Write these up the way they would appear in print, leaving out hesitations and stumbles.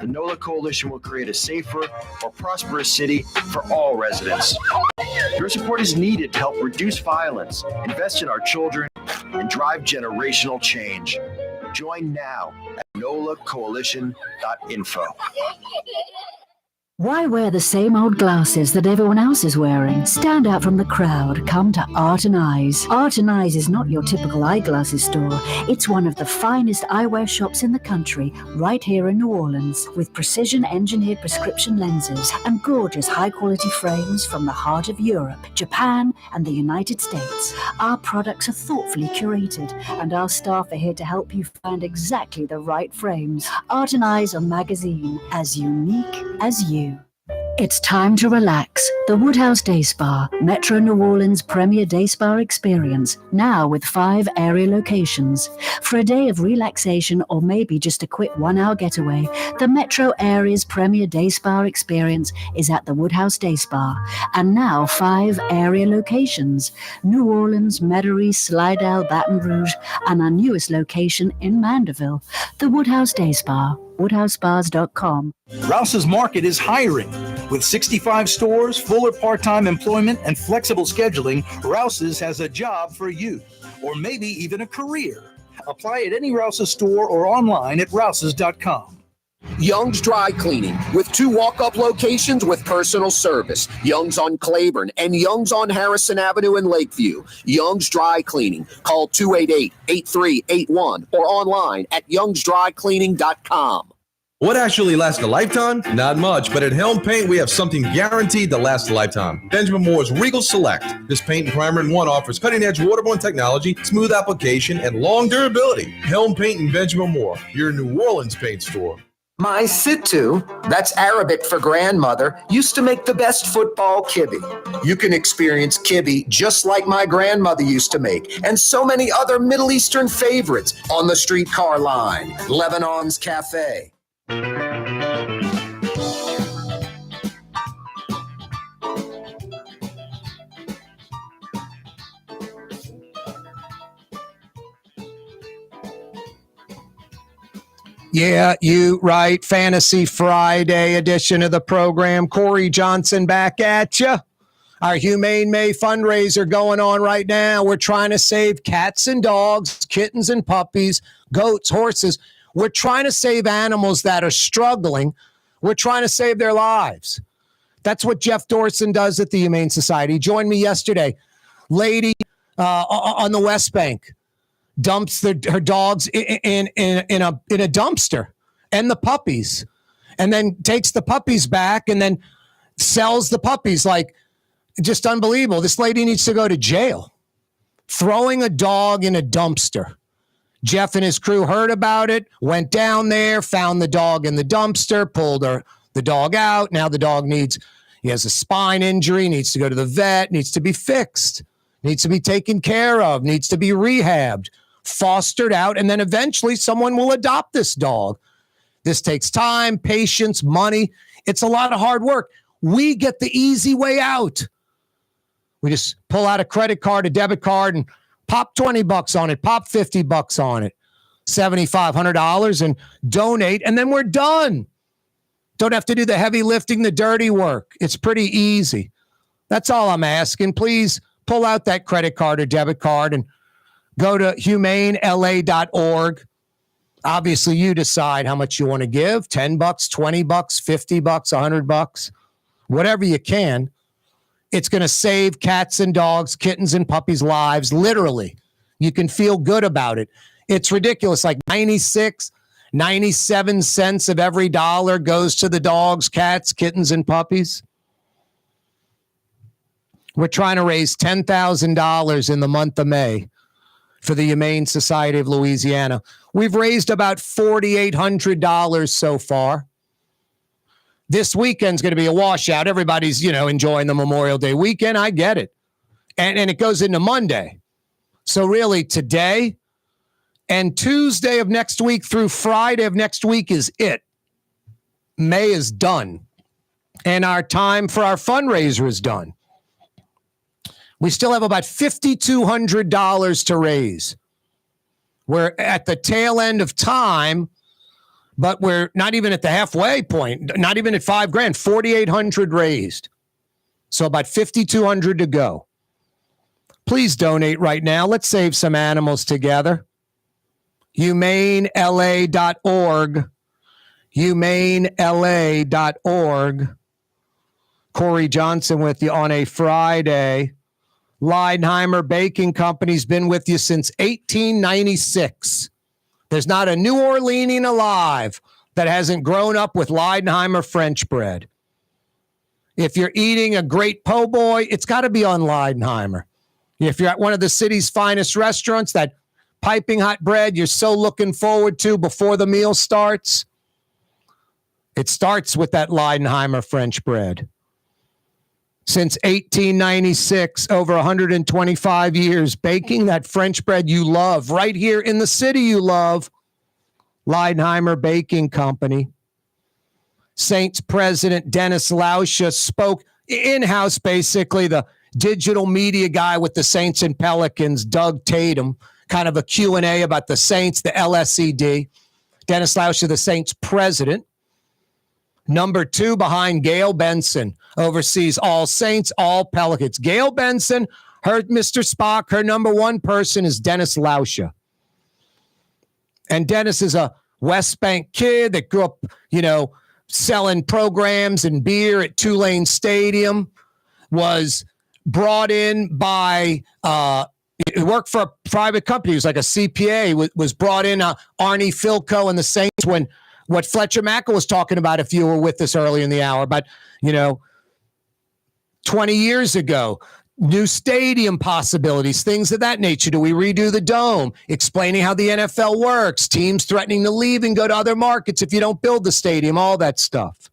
The NOLA Coalition will create a safer, more prosperous city for all residents. Your support is needed to help reduce violence, invest in our children, and drive generational change. Join now at nolacoalition.info. Why wear the same old glasses that everyone else is wearing? Stand out from the crowd. Come to Art and Eyes. Art and Eyes is not your typical eyeglasses store. It's one of the finest eyewear shops in the country, right here in New Orleans, with precision-engineered prescription lenses and gorgeous high-quality frames from the heart of Europe, Japan, and the United States. Our products are thoughtfully curated, and our staff are here to help you find exactly the right frames. Art and Eyes on Magazine, as unique as you. It's time to relax. The Woodhouse Day Spa, Metro New Orleans' premier day spa experience, now with 5 area locations. For a day of relaxation or maybe just a quick 1-hour getaway, the Metro area's premier day spa experience is at the Woodhouse Day Spa. And now 5 area locations: New Orleans, Metairie, Slidell, Baton Rouge, and our newest location in Mandeville. The Woodhouse Day Spa, woodhousespas.com. Rouse's Market is hiring. With 65 stores, full or part-time employment, and flexible scheduling, Rouse's has a job for you, or maybe even a career. Apply at any Rouse's store or online at rouses.com. Young's Dry Cleaning, with 2 walk-up locations with personal service. Young's on Claiborne and Young's on Harrison Avenue in Lakeview. Young's Dry Cleaning. Call 288-8381 or online at youngsdrycleaning.com. What actually lasts a lifetime? Not much, but at Helm Paint, we have something guaranteed to last a lifetime. Benjamin Moore's Regal Select. This paint and primer in one offers cutting-edge waterborne technology, smooth application, and long durability. Helm Paint and Benjamin Moore, your New Orleans paint store. My Sittu, that's Arabic for grandmother, used to make the best football kibbe. You can experience kibbe just like my grandmother used to make, and so many other Middle Eastern favorites on the streetcar line. Lebanon's Cafe. Yeah, you right. Fantasy Friday edition of the program. Corey Johnson back at you. Our Humane May fundraiser going on right now. We're trying to save cats and dogs, kittens and puppies, goats, horses. We're trying to save animals that are struggling. We're trying to save their lives. That's what Jeff Dorson does at the Humane Society. He joined me yesterday. Lady on the West Bank dumps her dogs in a dumpster and the puppies, and then takes the puppies back and then sells the puppies. Like, just unbelievable. This lady needs to go to jail. Throwing a dog in a dumpster. Jeff and his crew heard about it, went down there, found the dog in the dumpster, pulled the dog out. Now the dog he has a spine injury, needs to go to the vet, needs to be fixed, needs to be taken care of, needs to be rehabbed, fostered out, and then eventually someone will adopt this dog. This takes time, patience, money. It's a lot of hard work. We get the easy way out. We just pull out a credit card, a debit card, and pop $20 on it, pop $50 on it, $7,500, and donate, and then we're done. Don't have to do the heavy lifting, the dirty work. It's pretty easy. That's all I'm asking. Please pull out that credit card or debit card and go to humanela.org. Obviously, you decide how much you want to give, $10, $20, $50, $100, whatever you can. It's going to save cats and dogs, kittens and puppies' lives, literally. You can feel good about it. It's ridiculous. Like 97 cents of every dollar goes to the dogs, cats, kittens, and puppies. We're trying to raise $10,000 in the month of May for the Humane Society of Louisiana. We've raised about $4,800 so far. This weekend's going to be a washout. Everybody's, enjoying the Memorial Day weekend. I get it. And it goes into Monday. So really today and Tuesday of next week through Friday of next week is it. May is done. And our time for our fundraiser is done. We still have about $5,200 to raise. We're at the tail end of time, but we're not even at the halfway point, not even at $5,000, 4,800 raised. So about 5,200 to go. Please donate right now. Let's save some animals together. HumaneLA.org. HumaneLA.org. Corey Johnson with you on a Friday. Leidenheimer Baking Company's been with you since 1896. There's not a New Orleanian alive that hasn't grown up with Leidenheimer French bread. If you're eating a great po' boy, it's got to be on Leidenheimer. If you're at one of the city's finest restaurants, that piping hot bread you're so looking forward to before the meal starts, it starts with that Leidenheimer French bread. Since 1896, over 125 years, baking that French bread you love right here in the city you love. Leidenheimer Baking Company. Saints president Dennis Lauscha spoke in-house, basically, the digital media guy with the Saints and Pelicans, Doug Tatum, kind of a Q&A about the Saints, the LSED. Dennis Lauscha, the Saints president. Number 2 behind Gail Benson, oversees all Saints, all Pelicans. Gail Benson, her Mr. Spock, her number 1 person is Dennis Lauscha. And Dennis is a West Bank kid that grew up, selling programs and beer at Tulane Stadium, was brought in by, he worked for a private company. He was like a CPA, was brought in, Arnie Philco and the Saints when what Fletcher Mackel was talking about, if you were with us early in the hour, but, 20 years ago, new stadium possibilities, things of that nature. Do we redo the dome? Explaining how the NFL works, teams threatening to leave and go to other markets if you don't build the stadium, all that stuff.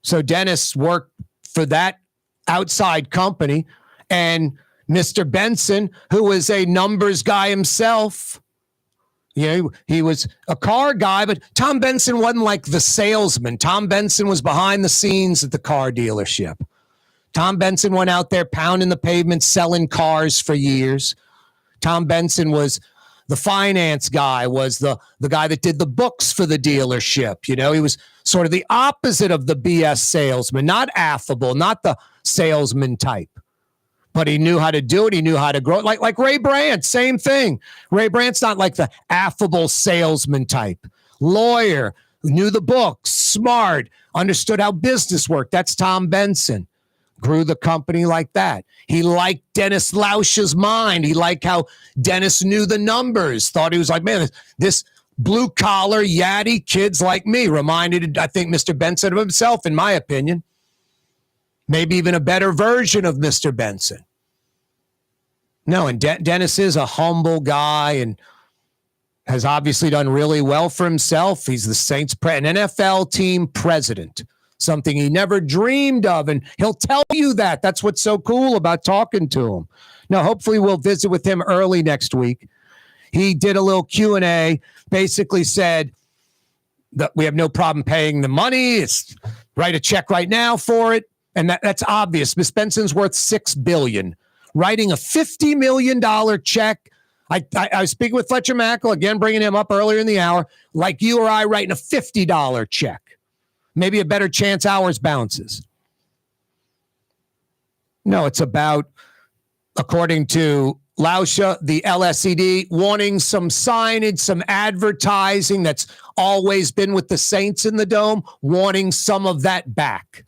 So Dennis worked for that outside company, and Mr. Benson, who was a numbers guy himself, he was a car guy, but Tom Benson wasn't like the salesman. Tom Benson was behind the scenes at the car dealership. Tom Benson went out there pounding the pavement, selling cars for years. Tom Benson was the finance guy, was the guy that did the books for the dealership. He was sort of the opposite of the BS salesman, not affable, not the salesman type. But he knew how to do it. He knew how to grow it. Like Ray Brandt, same thing. Ray Brandt's not like the affable salesman type. Lawyer, knew the books, smart, understood how business worked. That's Tom Benson. Grew the company like that. He liked Dennis Lauscha's mind. He liked how Dennis knew the numbers. Thought he was like, man, this blue-collar, yatty kids like me. Reminded, I think, Mr. Benson of himself, in my opinion. Maybe even a better version of Mr. Benson. No, and Dennis is a humble guy and has obviously done really well for himself. He's the Saints, an NFL team president, something he never dreamed of, and he'll tell you that. That's what's so cool about talking to him. Now, hopefully we'll visit with him early next week. He did a little Q&A, basically said that we have no problem paying the money. It's write a check right now for it. And that's obvious. Miss Benson's worth $6 billion. Writing a $50 million check. I was speaking with Fletcher Mackel, again, bringing him up earlier in the hour, like you or I writing a $50 check. Maybe a better chance ours bounces. No, it's about, according to Lauscha, the LSED, wanting some signage, some advertising that's always been with the Saints in the Dome, wanting some of that back.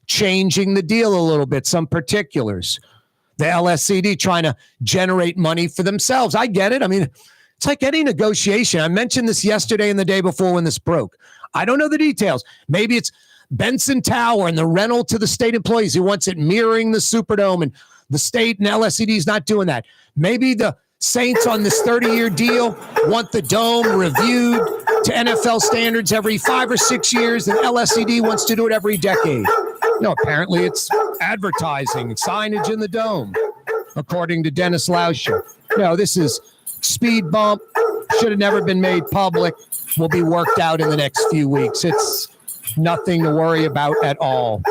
Changing the deal a little bit, some particulars. The LSED trying to generate money for themselves. I get it. I mean, it's like any negotiation. I mentioned this yesterday and the day before when this broke. I don't know the details. Maybe it's Benson Tower and the rental to the state employees. He wants it mirroring the Superdome, and the state and LSED is not doing that. Maybe the Saints on this 30-year deal want the dome reviewed to NFL standards every 5 or 6 years, and LSED wants to do it every decade. No, apparently it's advertising, signage in the dome, according to Dennis Lauscha. No, this is speed bump. Should have never been made public. Will be worked out in the next few weeks. It's nothing to worry about at all.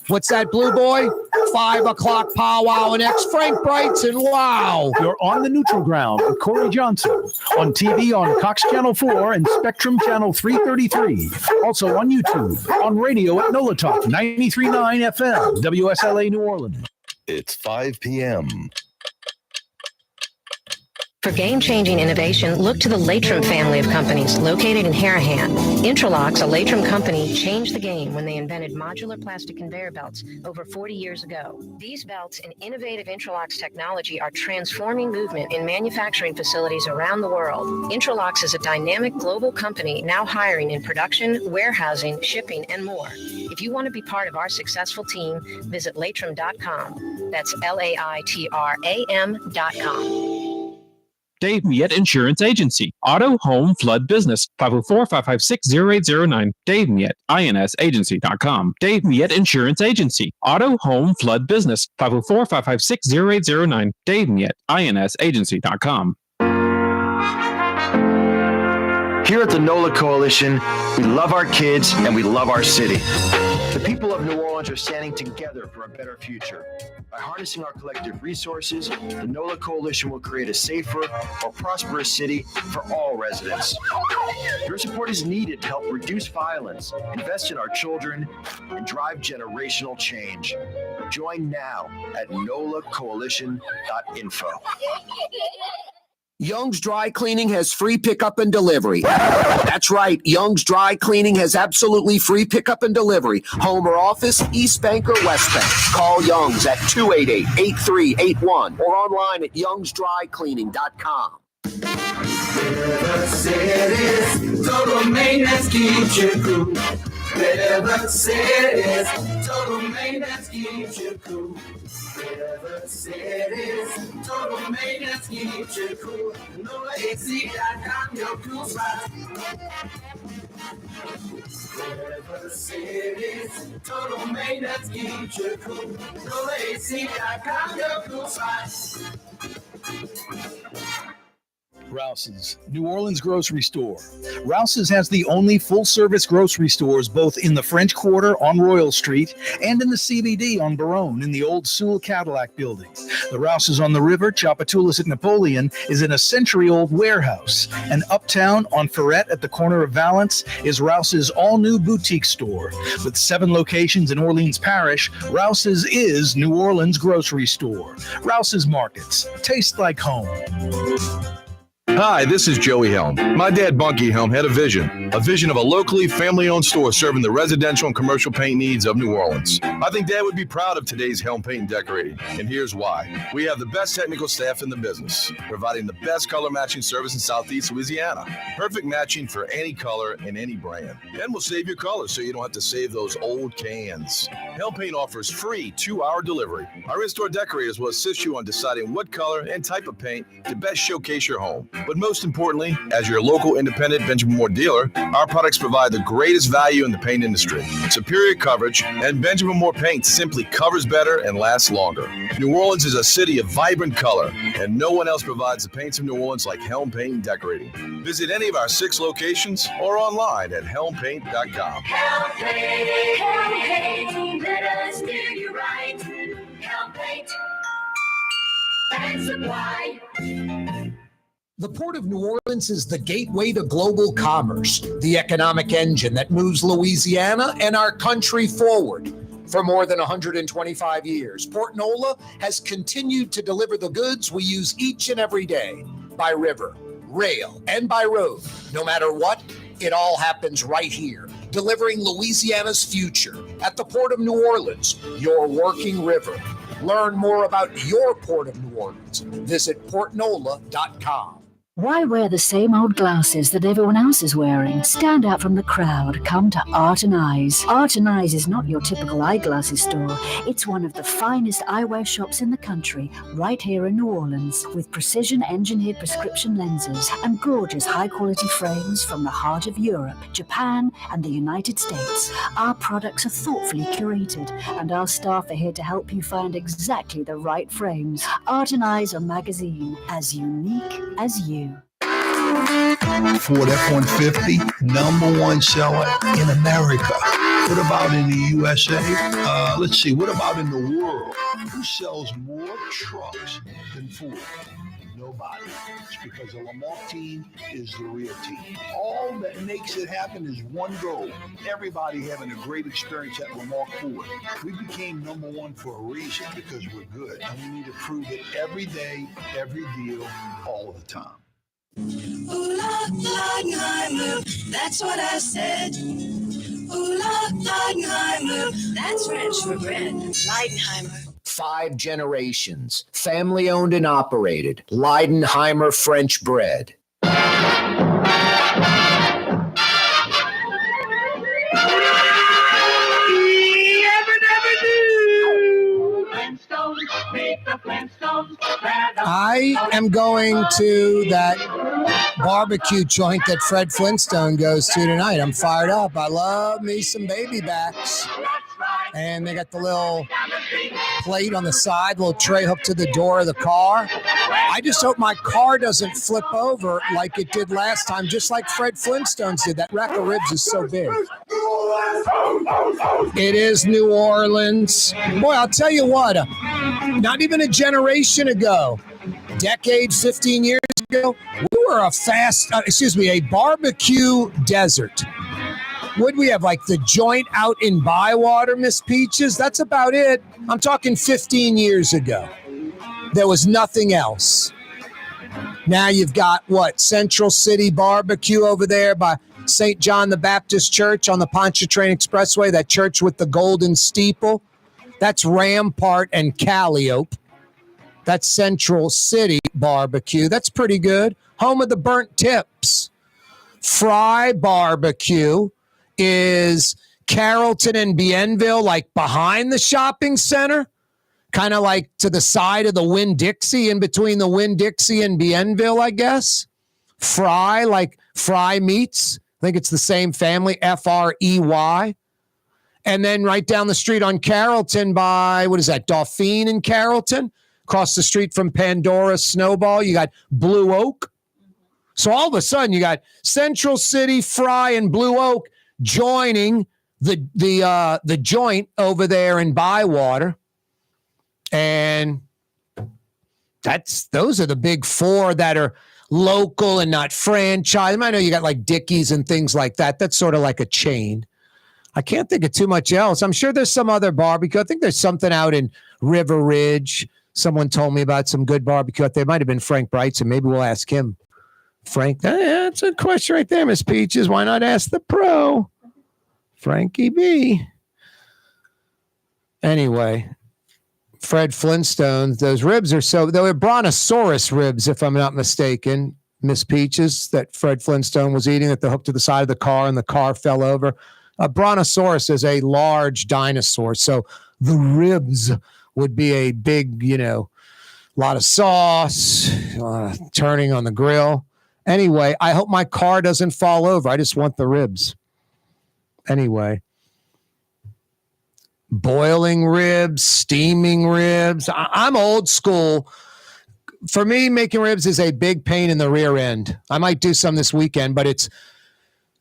What's that, Blue Boy? 5 o'clock powwow and X. Frank Brigsten. Wow. You're on the neutral ground with Corey Johnson. On TV on Cox Channel 4 and Spectrum Channel 333. Also on YouTube. On radio at NOLA Talk 93.9 FM. WSLA New Orleans. It's 5 p.m. For game-changing innovation, look to the Latrim family of companies located in Harahan. Interlocks, a Latrim company, changed the game when they invented modular plastic conveyor belts over 40 years ago. These belts and innovative Interlocks technology are transforming movement in manufacturing facilities around the world. Interlocks is a dynamic global company now hiring in production, warehousing, shipping, and more. If you want to be part of our successful team, visit Latrim.com. That's LAITRAM.com. Dave Miette Insurance Agency. Auto, home, flood, business. 504-556-0809. Dave Miette, INSagency.com. Dave Miette Insurance Agency. Auto, home, flood, business. 504-556-0809. Dave Miette, INSagency.com. Here at the NOLA Coalition, we love our kids and we love our city. The people of New Orleans are standing together for a better future. By harnessing our collective resources, the NOLA Coalition will create a safer, more prosperous city for all residents. Your support is needed to help reduce violence, invest in our children, and drive generational change. Join now at nolacoalition.info. Young's Dry Cleaning has free pickup and delivery. That's right. Young's Dry Cleaning has absolutely free pickup and delivery. Home or office, East Bank or West Bank. Call Young's at 288-8381 or online at youngsdrycleaning.com. River City's total maintenance keeps you cool. River City's total maintenance keeps you cool. River City's total maintenance keeps you cool. NOLAAC.com, your cool spot. River City's total maintenance keeps you cool. NOLAAC.com, your cool spot. Rouse's, New Orleans grocery store. Rouse's has the only full-service grocery stores both in the French Quarter on Royal Street and in the CBD on Baronne in the old Sewell Cadillac building. The Rouse's on the river, Tchoupitoulas at Napoleon, is in a century-old warehouse. And uptown on Ferret at the corner of Valence is Rouse's all-new boutique store. With 7 locations in Orleans Parish, Rouse's is New Orleans grocery store. Rouse's Markets. Taste like home. Hi, this is Joey Helm. My dad, Bunky Helm, had a vision of a locally family-owned store serving the residential and commercial paint needs of New Orleans. I think Dad would be proud of today's Helm Paint and Decorating, and here's why. We have the best technical staff in the business, providing the best color matching service in Southeast Louisiana. Perfect matching for any color and any brand. And we'll save your colors so you don't have to save those old cans. Helm Paint offers free 2-hour delivery. Our in-store decorators will assist you on deciding what color and type of paint to best showcase your home. But most importantly, as your local independent Benjamin Moore dealer, our products provide the greatest value in the paint industry. Superior coverage, and Benjamin Moore paint simply covers better and lasts longer. New Orleans is a city of vibrant color, and no one else provides the paints of New Orleans like Helm Paint and Decorating. Visit any of our 6 locations or online at helmpaint.com. Helm Paint, Helm Paint, let us do you right. Helm Paint and Supply. The Port of New Orleans is the gateway to global commerce, the economic engine that moves Louisiana and our country forward. For more than 125 years, Port Nola has continued to deliver the goods we use each and every day by river, rail, and by road. No matter what, it all happens right here, delivering Louisiana's future at the Port of New Orleans, your working river. Learn more about your Port of New Orleans. Visit portnola.com. Why wear the same old glasses that everyone else is wearing? Stand out from the crowd. Come to Art and Eyes. Art and Eyes is not your typical eyeglasses store. It's one of the finest eyewear shops in the country, right here in New Orleans, with precision-engineered prescription lenses and gorgeous high-quality frames from the heart of Europe, Japan, and the United States. Our products are thoughtfully curated, and our staff are here to help you find exactly the right frames. Art and Eyes are magazine, as unique as you. Ford F-150, number one seller in America. What about in the USA? Let's see, what about in the world? Who sells more trucks than Ford? Nobody. It's because the Lamar team is the real team. All that makes it happen is one goal. Everybody having a great experience at Lamar Ford. We became number one for a reason, because we're good. And we need to prove it every day, every deal, all the time. Ooh, Leidenheimer, that's what I said. Ooh, Leidenheimer, that's French for bread. Leidenheimer. 5 generations, family owned and operated. Leidenheimer French bread. I am going to that barbecue joint that Fred Flintstone goes to tonight. I'm fired up. I love me some baby backs. And they got the little plate on the side, little tray hooked to the door of the car. I just hope my car doesn't flip over like it did last time, just like Fred Flintstone's did. That rack of ribs is so big. It is New Orleans. Boy, I'll tell you what, not even a generation ago, decade, 15 years ago, we were a barbecue desert. Would we have like the joint out in Bywater, Miss Peaches? That's about it. I'm talking 15 years ago. There was nothing else. Now you've got Central City Barbecue over there by St. John the Baptist Church on the Pontchartrain Expressway, that church with the golden steeple. That's Rampart and Calliope. That's Central City Barbecue. That's pretty good. Home of the burnt tips. Fry Barbecue is Carrollton and Bienville, like behind the shopping center, kind of like to the side of the Winn-Dixie, in between the Winn-Dixie and Bienville, I guess. Fry, like Fry Meats. I think it's the same family, Frey. And then right down the street on Carrollton by, Dauphine in Carrollton? Across the street from Pandora Snowball, you got Blue Oak. So all of a sudden, you got Central City, Fry, and Blue Oak joining the joint over there in Bywater. And those are the big 4 that are local and not franchise. I know you got like Dickies and things like that. That's sort of like a chain. I can't think of too much else. I'm sure there's some other barbecue. I think there's something out in River Ridge. Someone told me about some good barbecue out there. It might have been Frank Brigsten. Maybe we'll ask him. Frank, that's a question right there, Miss Peaches. Why not ask the pro? Frankie B. Anyway, Fred Flintstone, those ribs they were brontosaurus ribs, if I'm not mistaken, Miss Peaches, that Fred Flintstone was eating, that they hooked to the side of the car and the car fell over. A brontosaurus is a large dinosaur. So the ribs would be a big, lot of sauce, turning on the grill. Anyway, I hope my car doesn't fall over. I just want the ribs. Anyway, boiling ribs, steaming ribs. I'm old school. For me, making ribs is a big pain in the rear end. I might do some this weekend, but it's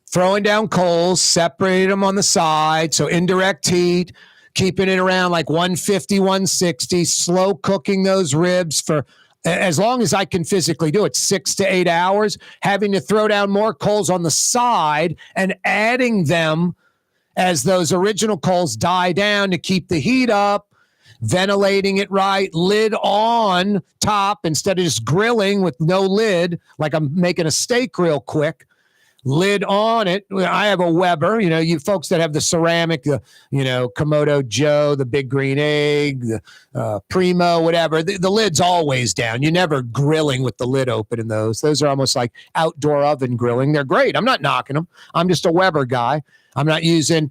throwing down coals, separating them on the side, so indirect heat, keeping it around like 150, 160, slow cooking those ribs for as long as I can physically do it, 6 to 8 hours, having to throw down more coals on the side and adding them as those original coals die down to keep the heat up, ventilating it right, lid on top instead of just grilling with no lid, like I'm making a steak real quick. Lid on it. I have a Weber, you folks that have the ceramic, Komodo Joe, the Big Green Egg, the Primo, whatever. The lid's always down. You're never grilling with the lid open in those. Those are almost like outdoor oven grilling. They're great. I'm not knocking them. I'm just a Weber guy. I'm not using,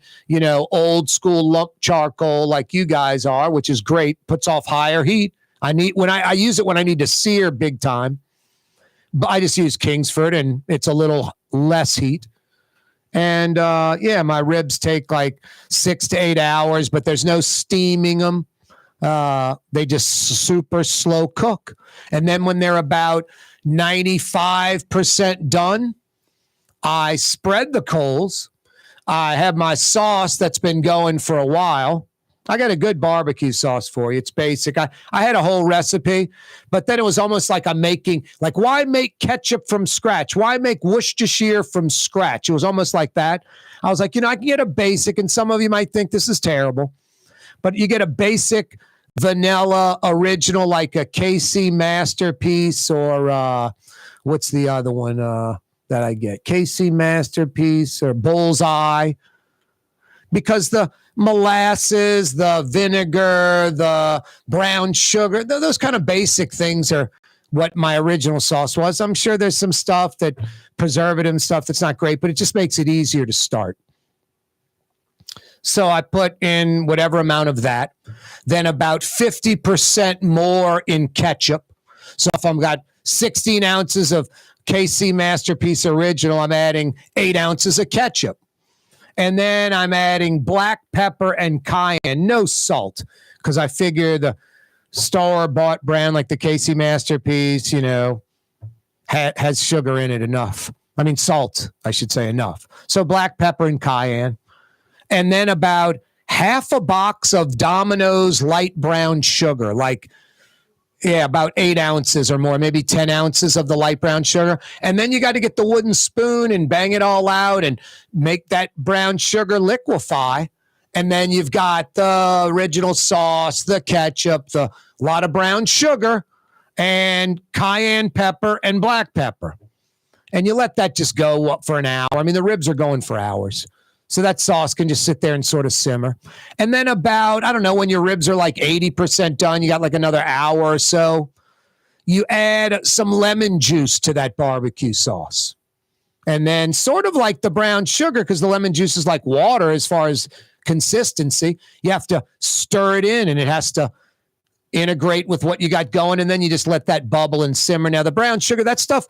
old school lump charcoal like you guys are, which is great. Puts off higher heat. I use it when I need to sear big time. But I just use Kingsford, and it's a little less heat. And, my ribs take like 6 to 8 hours, but there's no steaming them. They just super slow cook. And then when they're about, 95% done. I spread the coals. I have my sauce that's been going for a while. I got a good barbecue sauce for you. It's basic. I had a whole recipe, but then it was almost like I'm making, like, why make ketchup from scratch? Why make Worcestershire from scratch? It was almost like that. I was like, I can get a basic, and some of you might think this is terrible, but you get a basic vanilla original, like a KC Masterpiece, or what's the other one that I get? KC Masterpiece or Bullseye, because the molasses, the vinegar, the brown sugar, those kind of basic things are what my original sauce was. I'm sure there's some stuff that preservative stuff that's not great, but it just makes it easier to start. So I put in whatever amount of that, then about 50% more in ketchup. So if I've got 16 ounces of KC Masterpiece Original, I'm adding 8 ounces of ketchup. And then I'm adding black pepper and cayenne, no salt, because I figure the store-bought brand like the KC Masterpiece, has sugar in it enough. I mean, salt, I should say, enough. So black pepper and cayenne. And then about half a box of Domino's light brown sugar, about 8 ounces or more, maybe 10 ounces of the light brown sugar. And then you got to get the wooden spoon and bang it all out and make that brown sugar liquefy. And then you've got the original sauce, the ketchup, a lot of brown sugar, and cayenne pepper and black pepper. And you let that just go up for an hour. I mean, the ribs are going for hours. So that sauce can just sit there and sort of simmer. And then about, I don't know, when your ribs are like 80% done, you got like another hour or so, you add some lemon juice to that barbecue sauce. And then sort of like the brown sugar, because the lemon juice is like water as far as consistency, you have to stir it in and it has to integrate with what you got going. And then you just let that bubble and simmer. Now, the brown sugar, that stuff,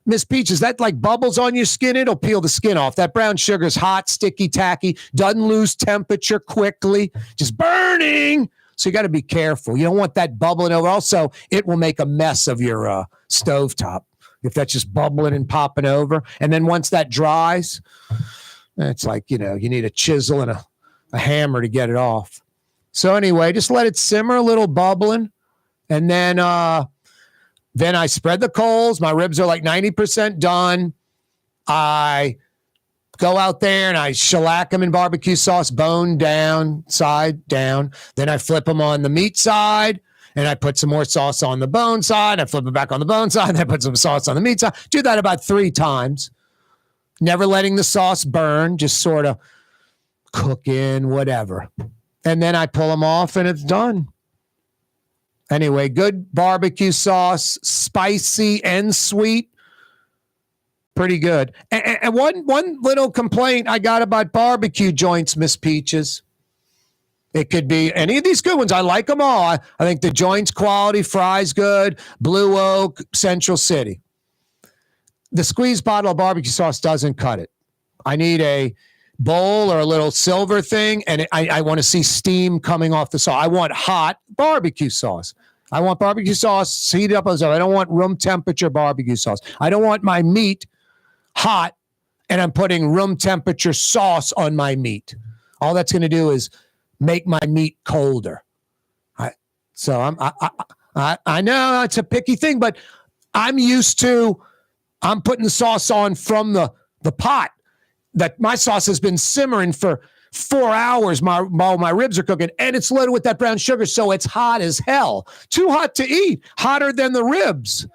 Miss Peach, is that like bubbles on your skin? It'll peel the skin off. That brown sugar is hot, sticky, tacky, doesn't lose temperature quickly, just burning. So you got to be careful. You don't want that bubbling over. Also, it will make a mess of your stovetop if that's just bubbling and popping over. And then once that dries, it's like, you need a chisel and a hammer to get it off. So anyway, just let it simmer a little, bubbling. And then I spread the coals. My ribs are like 90% done. I go out there and I shellac them in barbecue sauce, bone down, side down. Then I flip them on the meat side, and I put some more sauce on the bone side. I flip it back on the bone side, and I put some sauce on the meat side. Do that about 3 times. Never letting the sauce burn, just sort of cooking, whatever. And then I pull them off, and it's done. Anyway, good barbecue sauce, spicy and sweet. Pretty good. And one little complaint I got about barbecue joints, Miss Peaches. It could be any of these good ones. I like them all. I think the joints quality, fries good, Blue Oak, Central City. The squeeze bottle of barbecue sauce doesn't cut it. I need a bowl or a little silver thing, and I want to see steam coming off the sauce. I want hot barbecue sauce. I want barbecue sauce heated up. I don't want room temperature barbecue sauce. I don't want my meat hot and I'm putting room temperature sauce on my meat. All that's going to do is make my meat colder. I know it's a picky thing, but I'm used to, I'm putting the sauce on from the pot. That my sauce has been simmering for 4 hours while my ribs are cooking, and it's loaded with that brown sugar, so it's hot as hell. Too hot to eat, hotter than the ribs.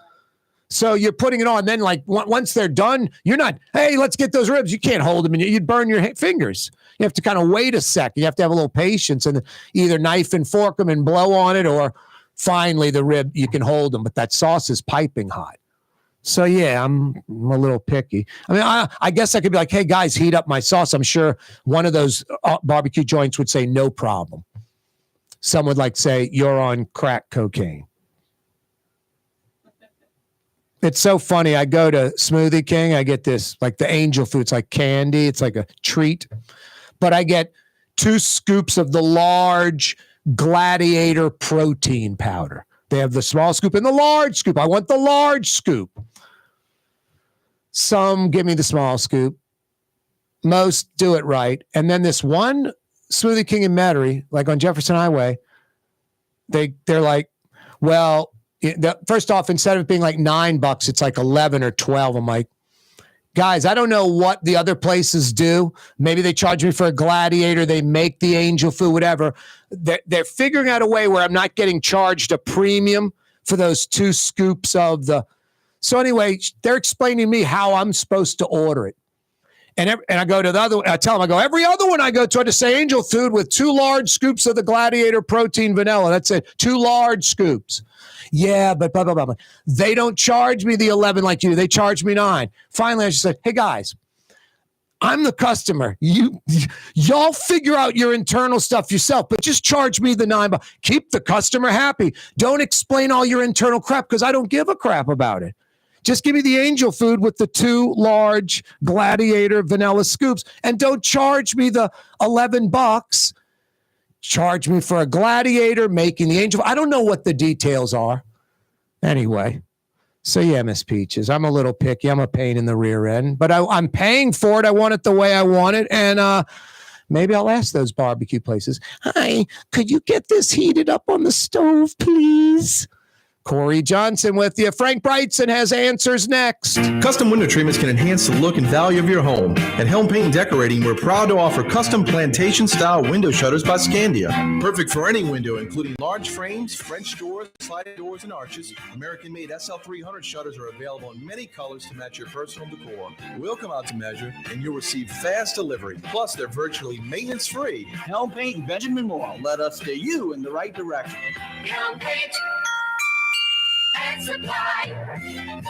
So you're putting it on. Then, like, once they're done, you're not, hey, let's get those ribs. You can't hold them, and you'd burn your fingers. You have to kind of wait a second. You have to have a little patience and either knife and fork them and blow on it, or finally the rib, you can hold them, but that sauce is piping hot. So, yeah, I'm a little picky. I mean, I guess I could be like, hey, guys, heat up my sauce. I'm sure one of those barbecue joints would say, no problem. Some would like say, you're on crack cocaine. It's so funny. I go to Smoothie King. I get this, like the angel food. It's like candy. It's like a treat. But I get 2 scoops of the large Gladiator protein powder. They have the small scoop and the large scoop. I want the large scoop. Some give me the small scoop. Most do it right. And then this one Smoothie King in Metairie, like on Jefferson Highway, they're like, well, first off, instead of it being like $9, it's like 11 or 12. I'm like, guys, I don't know what the other places do. Maybe they charge me for a Gladiator. They make the angel food, whatever. They're figuring out a way where I'm not getting charged a premium for those 2 scoops of the. So anyway, they're explaining to me how I'm supposed to order it. And I go to the other one. I tell them, I go, every other one I go to, I just say angel food with 2 large scoops of the Gladiator protein vanilla. That's it. 2 large scoops. Yeah, but blah, blah, blah, blah. They don't charge me the 11 like you do. They charge me 9. Finally, I just said, hey, guys, I'm the customer. Y'all figure out your internal stuff yourself, but just charge me the $9. Keep the customer happy. Don't explain all your internal crap because I don't give a crap about it. Just give me the angel food with the 2 large Gladiator vanilla scoops and don't charge me the $11. Charge me for a Gladiator making the angel. I don't know what the details are. Anyway, so yeah, Miss Peaches, I'm a little picky. I'm a pain in the rear end, but I'm paying for it. I want it the way I want it. And maybe I'll ask those barbecue places, hi, could you get this heated up on the stove, please? Corey Johnson with you. Frank Brigsten has answers next. Custom window treatments can enhance the look and value of your home. At Helm Paint and Decorating, we're proud to offer custom plantation-style window shutters by Scandia. Perfect for any window, including large frames, French doors, sliding doors, and arches. American-made SL300 shutters are available in many colors to match your personal decor. We'll come out to measure, and you'll receive fast delivery. Plus, they're virtually maintenance-free. Helm Paint and Benjamin Moore. Let us steer you in the right direction. Helm Paint and Supply.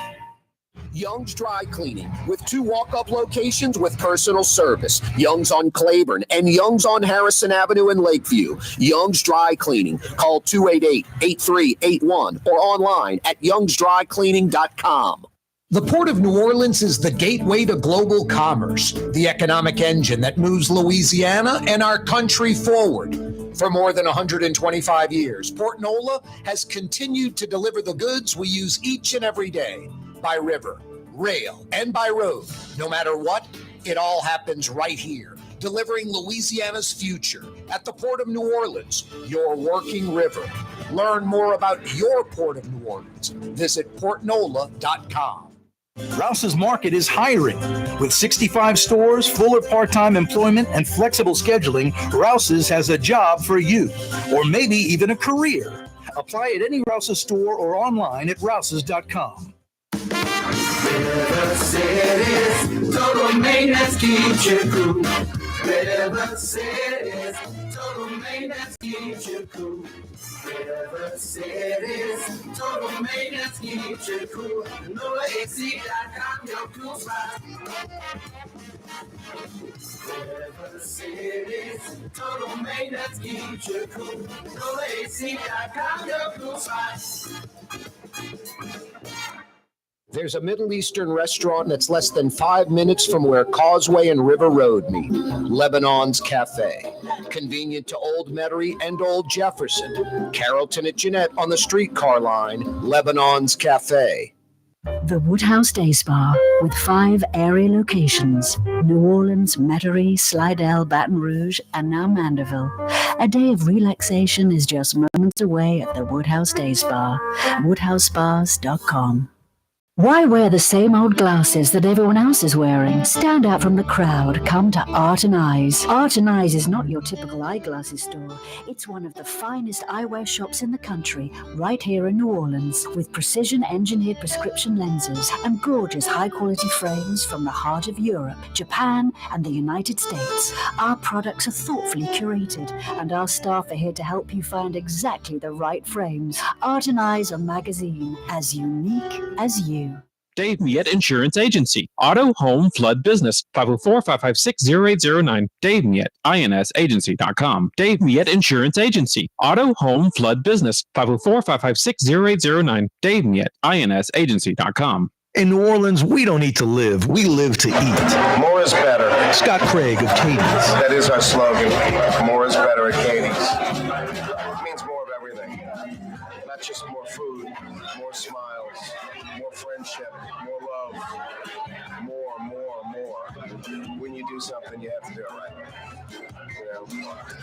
Young's Dry Cleaning with 2 walk-up locations with personal service. Young's on Claiborne and Young's on Harrison Avenue in Lakeview. Young's Dry Cleaning. Call 288-8381 or online at youngsdrycleaning.com. The Port of New Orleans is the gateway to global commerce, the economic engine that moves Louisiana and our country forward. For more than 125 years, Port Nola has continued to deliver the goods we use each and every day, by river, rail, and by road. No matter what, it all happens right here, delivering Louisiana's future at the Port of New Orleans, your working river. Learn more about your Port of New Orleans. Visit portnola.com. Rouse's Market is hiring. With 65 stores, fuller part-time employment, and flexible scheduling, Rouse's has a job for you, or maybe even a career. Apply at any Rouse's store or online at rouses.com. River City's total maintenance keeps you cool. River City's total maintenance keeps you cool. River City's total maintenance keeps you cool. NoAC.com, your cool spot. River City's total maintenance keeps you cool. NoAC.com, your cool spot. There's a Middle Eastern restaurant that's less than 5 minutes from where Causeway and River Road meet, Lebanon's Cafe. Convenient to Old Metairie and Old Jefferson. Carrollton at Jeanette on the streetcar line, Lebanon's Cafe. The Woodhouse Day Spa, with 5 area locations: New Orleans, Metairie, Slidell, Baton Rouge, and now Mandeville. A day of relaxation is just moments away at the Woodhouse Day Spa. WoodhouseSpas.com. Why wear the same old glasses that everyone else is wearing? Stand out from the crowd. Come to Art and Eyes. Art and Eyes is not your typical eyeglasses store. It's one of the finest eyewear shops in the country, right here in New Orleans, with precision-engineered prescription lenses and gorgeous high-quality frames from the heart of Europe, Japan, and the United States. Our products are thoughtfully curated, and our staff are here to help you find exactly the right frames. Art and Eyes, a magazine as unique as you. Dave Miette Insurance Agency. Auto, home, flood, business. 504-556-0809. Dave Miette, INSagency.com. Dave Miette Insurance Agency. Auto, home, flood, business. 504-556-0809. Dave Miette, INSagency.com. In New Orleans, we don't eat to live. We live to eat. More is better. Scott Craig of Katie's. That is our slogan. More is better at Katie's. It means more of everything. Not just more food. something, you have to do it right.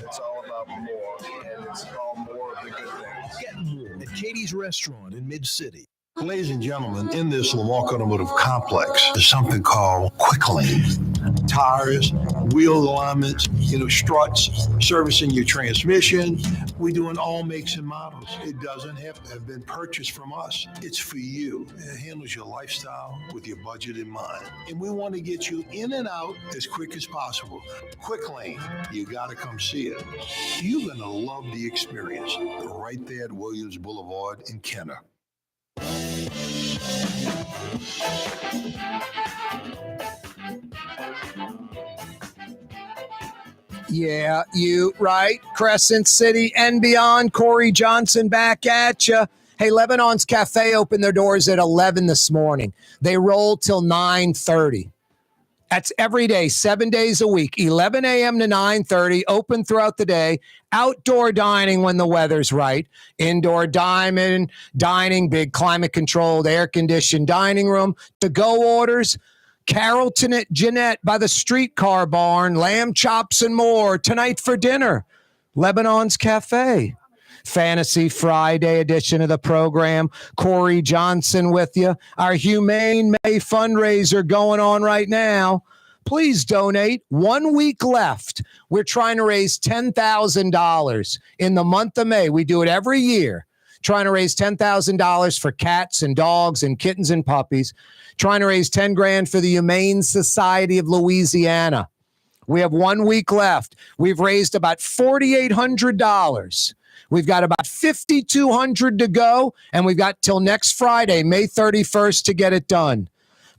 It's all about more, and it's all more of the good things. Get more at Katie's Restaurant in Mid-City. Ladies and gentlemen, in this Lamarck Automotive Complex, there's something called Quick Lane. Tires, wheel alignments, struts, servicing your transmission. We do in all makes and models. It doesn't have to have been purchased from us. It's for you. It handles your lifestyle with your budget in mind. And we want to get you in and out as quick as possible. Quick Lane, you got to come see it. You're going to love the experience right there at Williams Boulevard in Kenner. Yeah, you right. Crescent City and beyond. Corey Johnson back at you. Hey, Lebanon's Cafe opened their doors at 11 this morning. They roll till 9:30. That's every day, 7 days a week, 11 a.m. to 9:30, open throughout the day. Outdoor dining when the weather's right. Indoor dining, big climate-controlled, air-conditioned dining room. To-go orders, Carrollton at Jeanette by the streetcar barn, lamb chops and more. Tonight for dinner, Lebanon's Cafe. Fantasy Friday edition of the program. Corey Johnson with you. Our Humane May fundraiser going on right now. Please donate. 1 week left. We're trying to raise $10,000 in the month of May. We do it every year. Trying to raise $10,000 for cats and dogs and kittens and puppies. Trying to raise $10,000 for the Humane Society of Louisiana. We have 1 week left. We've raised about $4,800. We've got about $5,200 to go, and we've got till next Friday, May 31st, to get it done.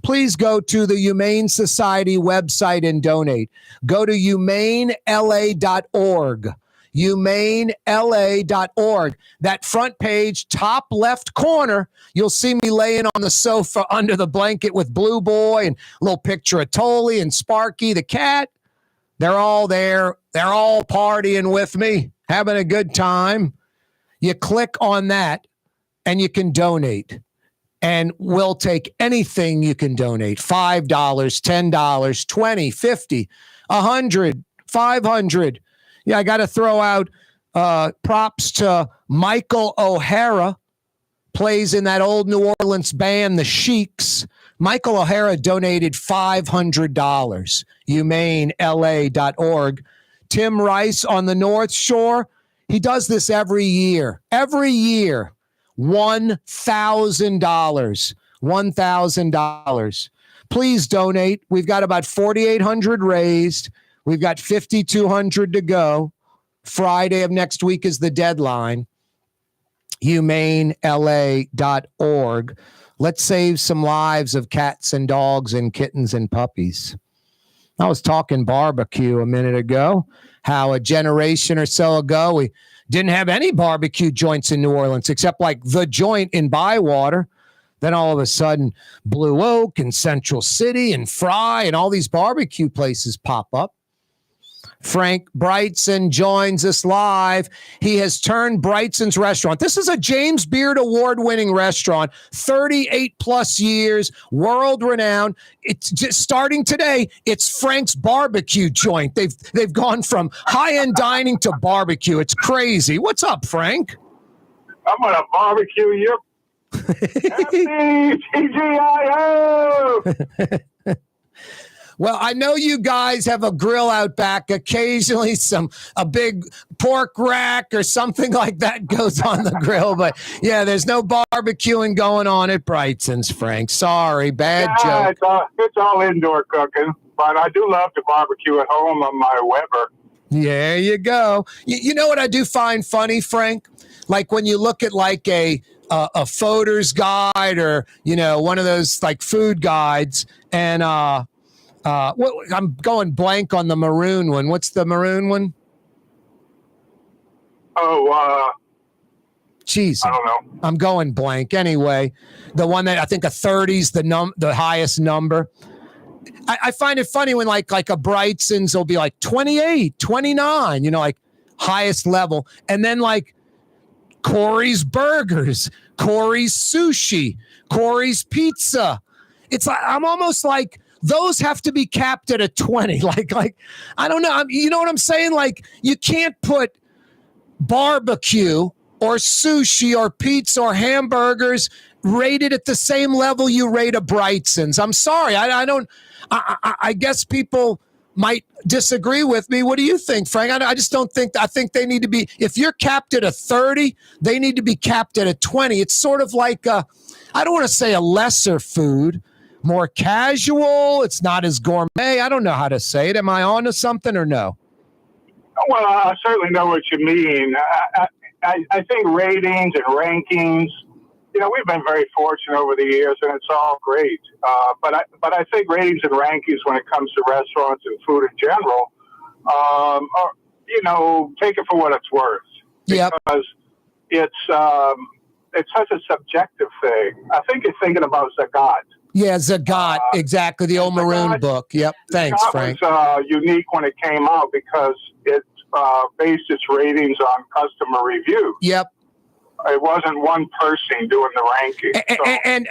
Please go to the Humane Society website and donate. Go to humanela.org. humanela.org. That front page, top left corner, you'll see me laying on the sofa under the blanket with Blue Boy and a little picture of Tolly and Sparky, the cat. They're all there. They're all partying with me, having a good time. You click on that and you can donate. And we'll take anything you can donate. $5, $10, $20, $50, $100, $500. Yeah, I got to throw out props to Michael O'Hara, plays in that old New Orleans band, the Sheiks. Michael O'Hara donated $500. humanela.org. Tim Rice on the North Shore, he does this every year. Every year, $1,000. $1,000. Please donate. We've got about $4,800 raised. We've got $5,200 to go. Friday of next week is the deadline. humanela.org. Let's save some lives of cats and dogs and kittens and puppies. I was talking barbecue a minute ago, how a generation or so ago, we didn't have any barbecue joints in New Orleans except like the joint in Bywater. Then all of a sudden, Blue Oak and Central City and Fry and all these barbecue places pop up. Frank Brigsten joins us live. He has turned Brigtsen's restaurant. This is a James Beard award-winning restaurant, 38 plus years, world-renowned. It's just starting today. It's Frank's barbecue joint. They've gone from high-end dining to barbecue. It's crazy. What's up, Frank? I'm gonna barbecue you. Happy TGIO! Well, I know you guys have a grill out back. Occasionally a big pork rack or something like that goes on the grill. But, yeah, there's no barbecuing going on at Brigtsen's, Frank. Sorry, bad joke. It's all indoor cooking. But I do love to barbecue at home on my Weber. There you go. You know what I do find funny, Frank? Like when you look at like a Foder's guide or, one of those like food guides and I'm going blank on the maroon one. What's the maroon one? Jeez, I don't know. I'm going blank. Anyway, the one that I think a 30's the highest number. I find it funny when like a Brigtsen's will be like 28, 29, like highest level. And then like Corey's Burgers, Corey's Sushi, Corey's Pizza. It's like I'm almost like those have to be capped at a 20. Like I don't know. You know what I'm saying? Like, you can't put barbecue or sushi or pizza or hamburgers rated at the same level you rate a Brigtson's. I'm sorry. I guess people might disagree with me. What do you think, Frank? I just don't think. I think they need to be. If you're capped at a 30, they need to be capped at a 20. It's sort of like I don't want to say a lesser food, more casual. It's not as gourmet. I don't know how to say it. Am I on to something or no? Well, I certainly know what you mean. I think ratings and rankings, we've been very fortunate over the years, and it's all great. But I think ratings and rankings, when it comes to restaurants and food in general, are, take it for what it's worth. Yep. Because it's such a subjective thing. I think you're thinking about Zagat. Yeah, Zagat, exactly. The old maroon book. Yep. Thanks, Frank. It was unique when it came out because it based its ratings on customer reviews. Yep. It wasn't one person doing the ranking.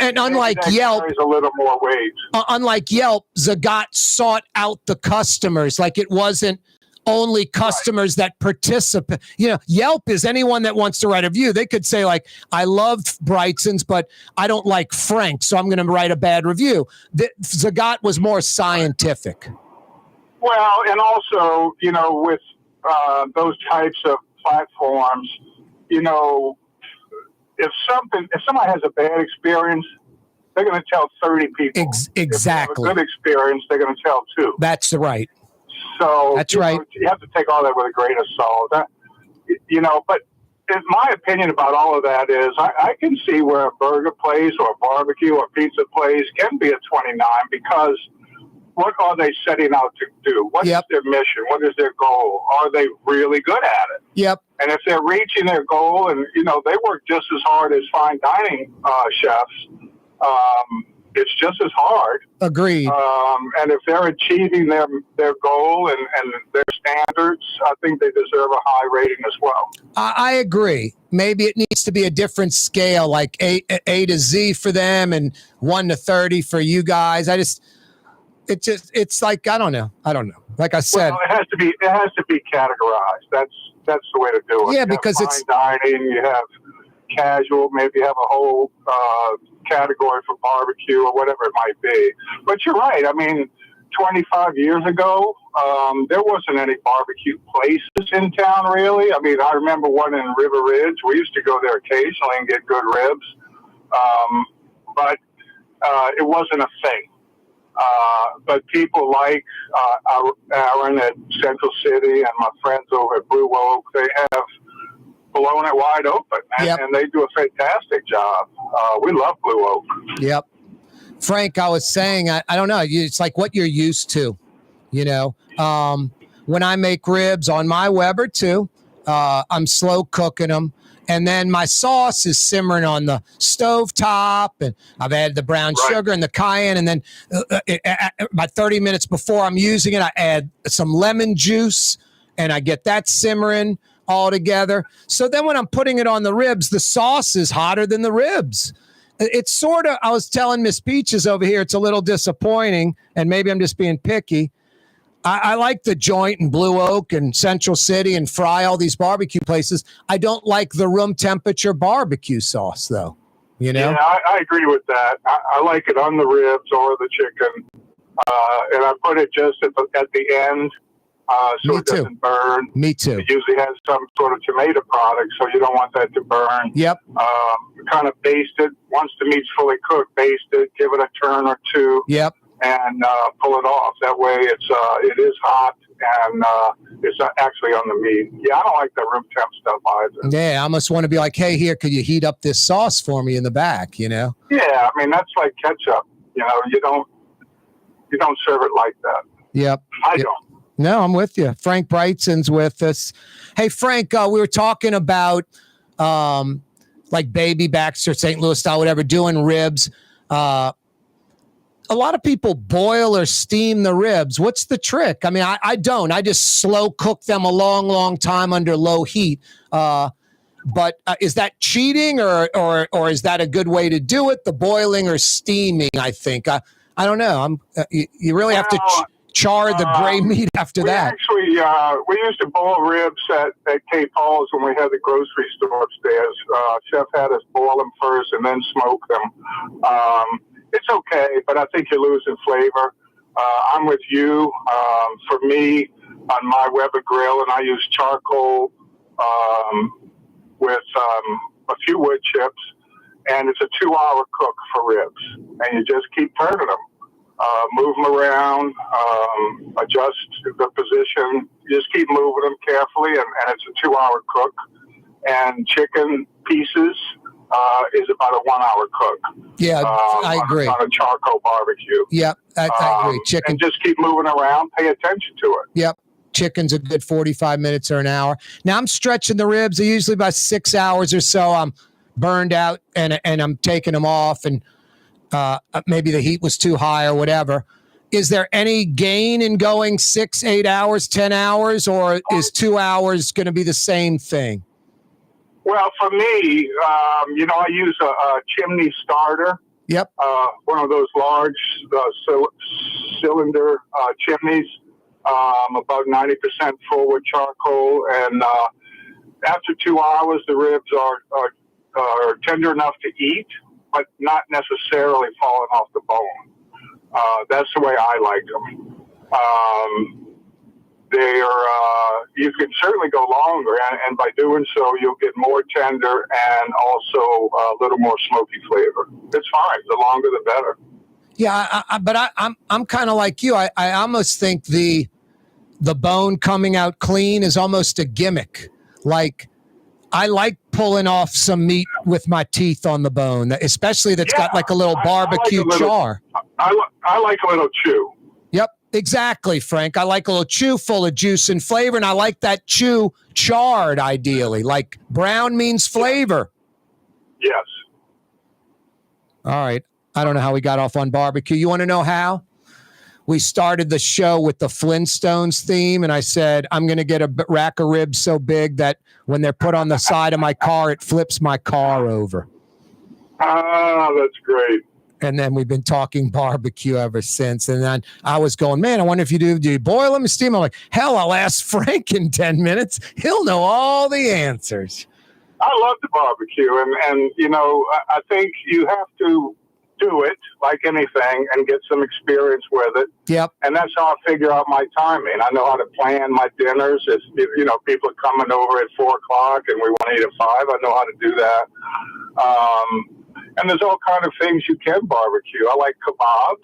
And unlike Yelp, there's a little more weight. Unlike Yelp, Zagat sought out the customers. Like, it wasn't only customers that participate. Yelp is anyone that wants to write a review. They could say, like, I love Brightson's, but I don't like Frank, so I'm going to write a bad review. Zagat was more scientific. Well, and also, with those types of platforms, if somebody has a bad experience, they're going to tell 30 people. Exactly. If they have a good experience, they're going to tell 2. That's right. So that's right. You have to take all that with a grain of salt. But in my opinion about all of that is I can see where a burger place or a barbecue or pizza place can be a 29 because what are they setting out to do? What's their mission? What is their goal? Are they really good at it? Yep. And if they're reaching their goal and, they work just as hard as fine dining chefs, it's just as hard. Agreed. And if they're achieving their goal and their standards, I think they deserve a high rating as well. I agree. Maybe it needs to be a different scale, like A to Z for them and 1 to 30 for you guys. It's like, I don't know. Like I said, well, it has to be categorized. That's the way to do it. Yeah, you because have fine dining, you have casual, maybe you have a whole category for barbecue or whatever it might be. But you're right. I mean, 25 years ago, there wasn't any barbecue places in town, really. I mean, I remember one in River Ridge. We used to go there occasionally and get good ribs. But it wasn't a thing. But people like Aaron at Central City and my friends over at Blue Oak, they have blown it wide open, and they do a fantastic job. We love Blue Oak. Yep. Frank, I was saying, I don't know. It's like what you're used to, When I make ribs on my Weber too, I'm slow cooking them. And then my sauce is simmering on the stove top, and I've added the brown sugar and the cayenne. And then about 30 minutes before I'm using it, I add some lemon juice, and I get that simmering all together. So then when I'm putting it on the ribs, the sauce is hotter than the ribs. It's sort of, I was telling Miss Peaches over here, it's a little disappointing, and maybe I'm just being picky. I like the Joint and Blue Oak and Central City and Fry, all these barbecue places. I don't like the room temperature barbecue sauce, though. Yeah, I agree with that. I like it on the ribs or the chicken, and I put it just at the end so it doesn't burn. Me too. It usually has some sort of tomato product, so you don't want that to burn. Yep. Kind of baste it. Once the meat's fully cooked, baste it, give it a turn or two. Yep. And pull it off. That way it is hot and it's actually on the meat. Yeah, I don't like the room temp stuff either. Yeah, I almost want to be like, hey, here, could you heat up this sauce for me in the back, Yeah, I mean, that's like ketchup. You don't serve it like that. Yep. I don't. No, I'm with you. Frank Brigsten's with us. Hey, Frank, we were talking about like Baby Baxter, St. Louis style, whatever, doing ribs. A lot of people boil or steam the ribs. What's the trick? I mean, I don't. I just slow cook them a long, long time under low heat. But is that cheating or is that a good way to do it? The boiling or steaming, I think. I don't know. You really have to char the gray meat after that. Actually, we used to boil ribs at K. Paul's when we had the grocery store upstairs. Chef had us boil them first and then smoke them. It's okay, but I think you're losing flavor. I'm with you. For me, on my Weber grill, and I use charcoal with a few wood chips, and it's a 2-hour cook for ribs. And you just keep turning them. Move them around, adjust the position. You just keep moving them carefully, and it's a 2-hour cook. And chicken pieces is about a 1-hour cook. Yeah, I agree. On a charcoal barbecue. Yep, I agree. Chicken. And just keep moving around. Pay attention to it. Yep. Chicken's a good 45 minutes or an hour. Now I'm stretching the ribs. Usually by 6 hours or so, I'm burned out and I'm taking them off, and maybe the heat was too high or whatever. Is there any gain in going 6, 8 hours, 10 hours, or is 2 hours going to be the same thing? Well, for me, I use a chimney starter. Yep. One of those large cylinder chimneys, about 90% full with charcoal. And after 2 hours, the ribs are tender enough to eat, but not necessarily falling off the bone. That's the way I like them. You can certainly go longer, and by doing so, you'll get more tender and also a little more smoky flavor. It's fine. The longer, the better. Yeah, but I'm kind of like you. I almost think the bone coming out clean is almost a gimmick. Like, I like pulling off some meat with my teeth on the bone, especially that's got like a little barbecue char. I like a little chew. Yep, exactly, Frank. I like a little chew full of juice and flavor, and I like that chew charred, ideally. Like, brown means flavor. Yes. All right. I don't know how we got off on barbecue. You want to know how? We started the show with the Flintstones theme, and I said, I'm going to get a rack of ribs so big that when they're put on the side of my car, it flips my car over. Ah, that's great. And then we've been talking barbecue ever since. And then I was going, man, I wonder if do you boil them and steam them? I'm like, hell, I'll ask Frank in 10 minutes. He'll know all the answers. I love the barbecue. And I think you have to do it like anything and get some experience with it. Yep. And that's how I figure out my timing. I know how to plan my dinners. If people are coming over at 4:00 and we want to eat at 5, I know how to do that. And there's all kind of things you can barbecue. I like kebabs.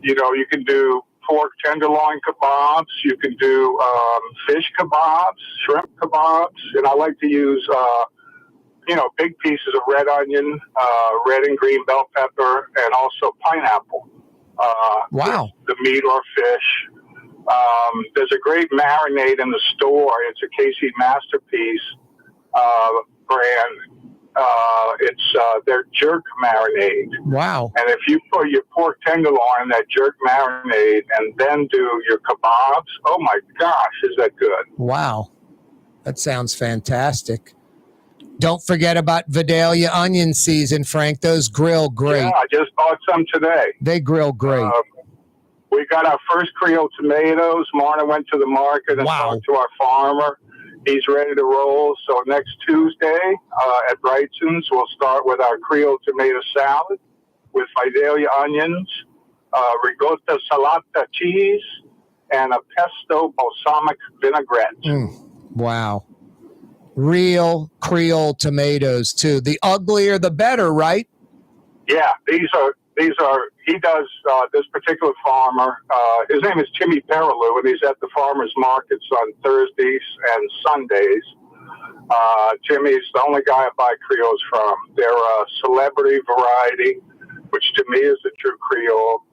You can do pork tenderloin kebabs. You can do fish kebabs, shrimp kebabs. And I like to use big pieces of red onion, red and green bell pepper, and also pineapple. Wow. The meat or fish. There's a great marinade in the store. It's a Casey Masterpiece brand. It's their jerk marinade. Wow. And if you put your pork tenderloin in that jerk marinade and then do your kebabs, oh my gosh, is that good. Wow. That sounds fantastic. Don't forget about Vidalia onion season, Frank. Those grill great. Yeah, I just bought some today. They grill great. We got our first Creole tomatoes. Marna went to the market and talked to our farmer. He's ready to roll. So next Tuesday at Brigsten's, we'll start with our Creole tomato salad with Vidalia onions, ricotta salata cheese, and a pesto balsamic vinaigrette. Wow. Real Creole tomatoes too. The uglier, the better, right? Yeah, these are. He does this particular farmer. His name is Timmy Perilou, and he's at the farmers markets on Thursdays and Sundays. Timmy's the only guy I buy Creoles from. They're a celebrity variety, which to me is the true Creole.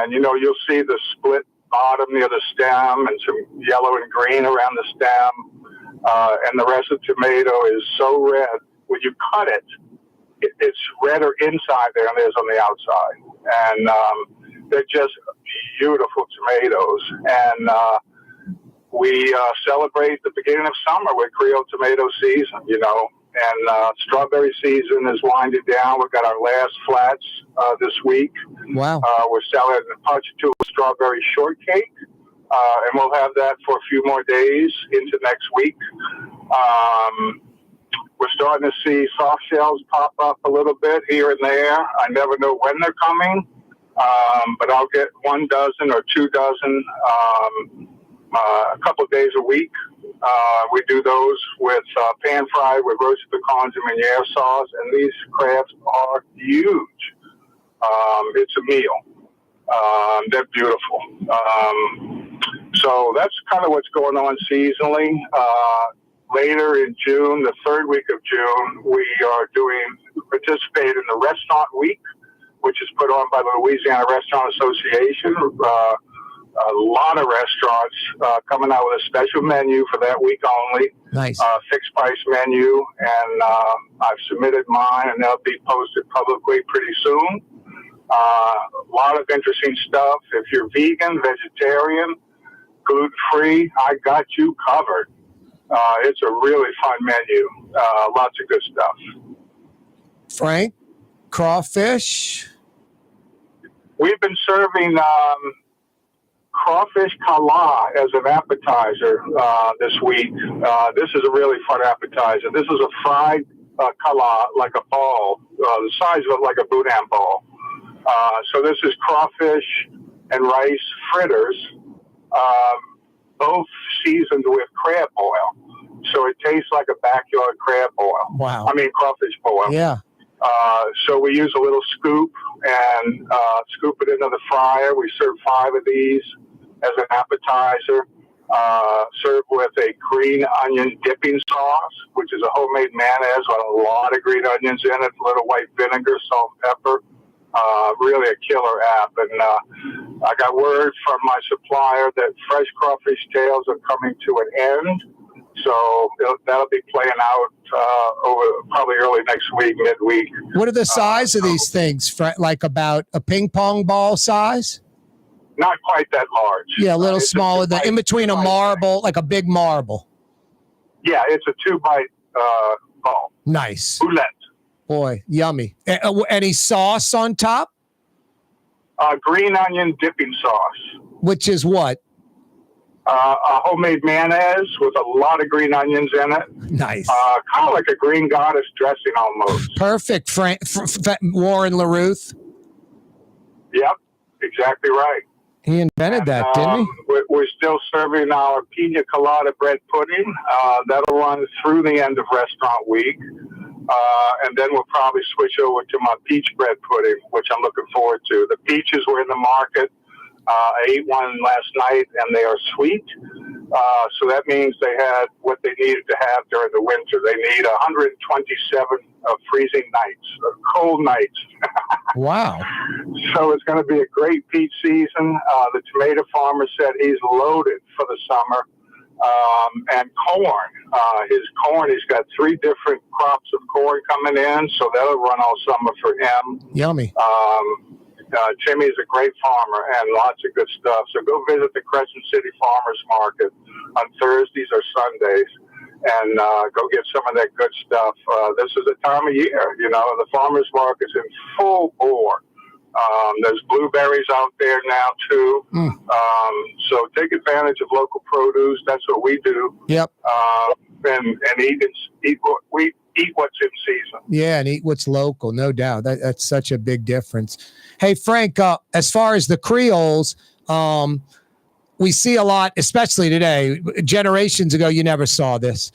And you'll see the split bottom near the stem and some yellow and green around the stem. And the rest of the tomato is so red, when you cut it, it's redder inside there than it is on the outside. And they're just beautiful tomatoes. And we celebrate the beginning of summer with Creole tomato season, and strawberry season is winding down. We've got our last flats this week. Wow. We're selling Ponchatoula strawberry shortcake, and we'll have that for a few more days into next week. We're starting to see soft shells pop up a little bit here and there. I never know when they're coming, but I'll get 1 dozen or 2 dozen a couple of days a week. We do those with pan fried with roasted pecans and Meunier sauce, and these crabs are huge. It's a meal. They're beautiful. So that's kind of what's going on seasonally. Later in June, the third week of June, we are participate in the Restaurant Week, which is put on by the Louisiana Restaurant Association. A lot of restaurants coming out with a special menu for that week only. Nice. Fixed price menu, and I've submitted mine, and they'll be posted publicly pretty soon. A lot of interesting stuff. If you're vegan, vegetarian, gluten-free, I got you covered. It's a really fun menu. Lots of good stuff. Frank, crawfish? We've been serving crawfish kala as an appetizer this week. This is a really fun appetizer. This is a fried kala, like a ball, the size of it like a boudin ball. So this is crawfish and rice fritters, both seasoned with crab oil. So it tastes like a backyard crab boil. Wow. I mean, crawfish boil. Yeah. So we use a little scoop and scoop it into the fryer. We serve 5 of these as an appetizer. Served with a green onion dipping sauce, which is a homemade mayonnaise with a lot of green onions in it, a little white vinegar, salt, and pepper. Really a killer app. And I got word from my supplier that fresh crawfish tails are coming to an end. So that'll be playing out over probably early next week, midweek. What are the size of these things? Like about a ping pong ball size? Not quite that large. Yeah, a little smaller than in between a marble, like a big marble. Yeah, it's a 2-bite ball. Nice. Boulette. Boy, yummy. Any sauce on top? Green onion dipping sauce. Which is what? A homemade mayonnaise with a lot of green onions in it. Nice. Kind of like a green goddess dressing almost. Perfect, Warren LaRuth. Yep, exactly right. He invented that, didn't he? We're still serving our pina colada bread pudding. That'll run through the end of Restaurant Week. And then we'll probably switch over to my peach bread pudding, which I'm looking forward to. The peaches were in the market. I ate one last night, and they are sweet. So that means they had what they needed to have during the winter. They need 127 freezing nights, cold nights. Wow. So it's going to be a great peach season. The tomato farmer said he's loaded for the summer. And corn. His corn, he's got 3 different crops of corn coming in, so that'll run all summer for him. Yummy. Jimmy's a great farmer and lots of good stuff. So go visit the Crescent City Farmers Market on Thursdays or Sundays and go get some of that good stuff. This is the time of year, the farmers market's in full bore. There's blueberries out there now too. So take advantage of local produce. That's what we do. Yep. And eat what's in season. Yeah, and eat what's local, no doubt. That's such a big difference. Hey, Frank, as far as the Creoles, we see a lot, especially today. Generations ago, you never saw this.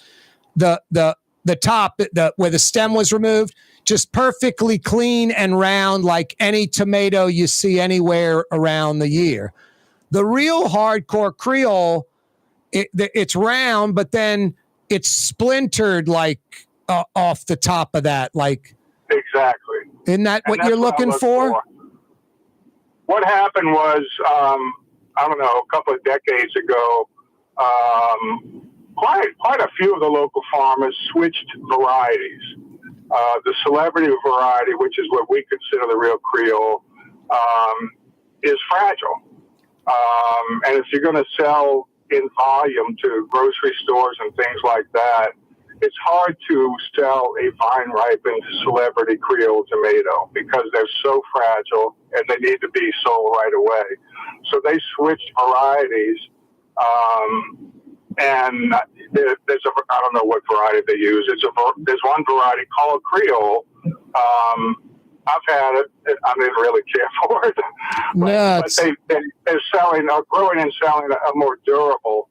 The top, where the stem was removed, just perfectly clean and round, like any tomato you see anywhere around the year. The real hardcore Creole, it's round, but then it's splintered like off the top of that. Like exactly. Isn't that what you're looking for? What happened was, I don't know, a couple of decades ago, quite a few of the local farmers switched varieties. The celebrity variety, which is what we consider the real Creole, is fragile. And if you're going to sell in volume to grocery stores and things like that, it's hard to sell a vine-ripened celebrity Creole tomato because they're so fragile and they need to be sold right away. So they switched varieties, and there's I don't know what variety they use. There's one variety called Creole. I've had it. I didn't really care for it. But they're selling, growing and selling a more durable,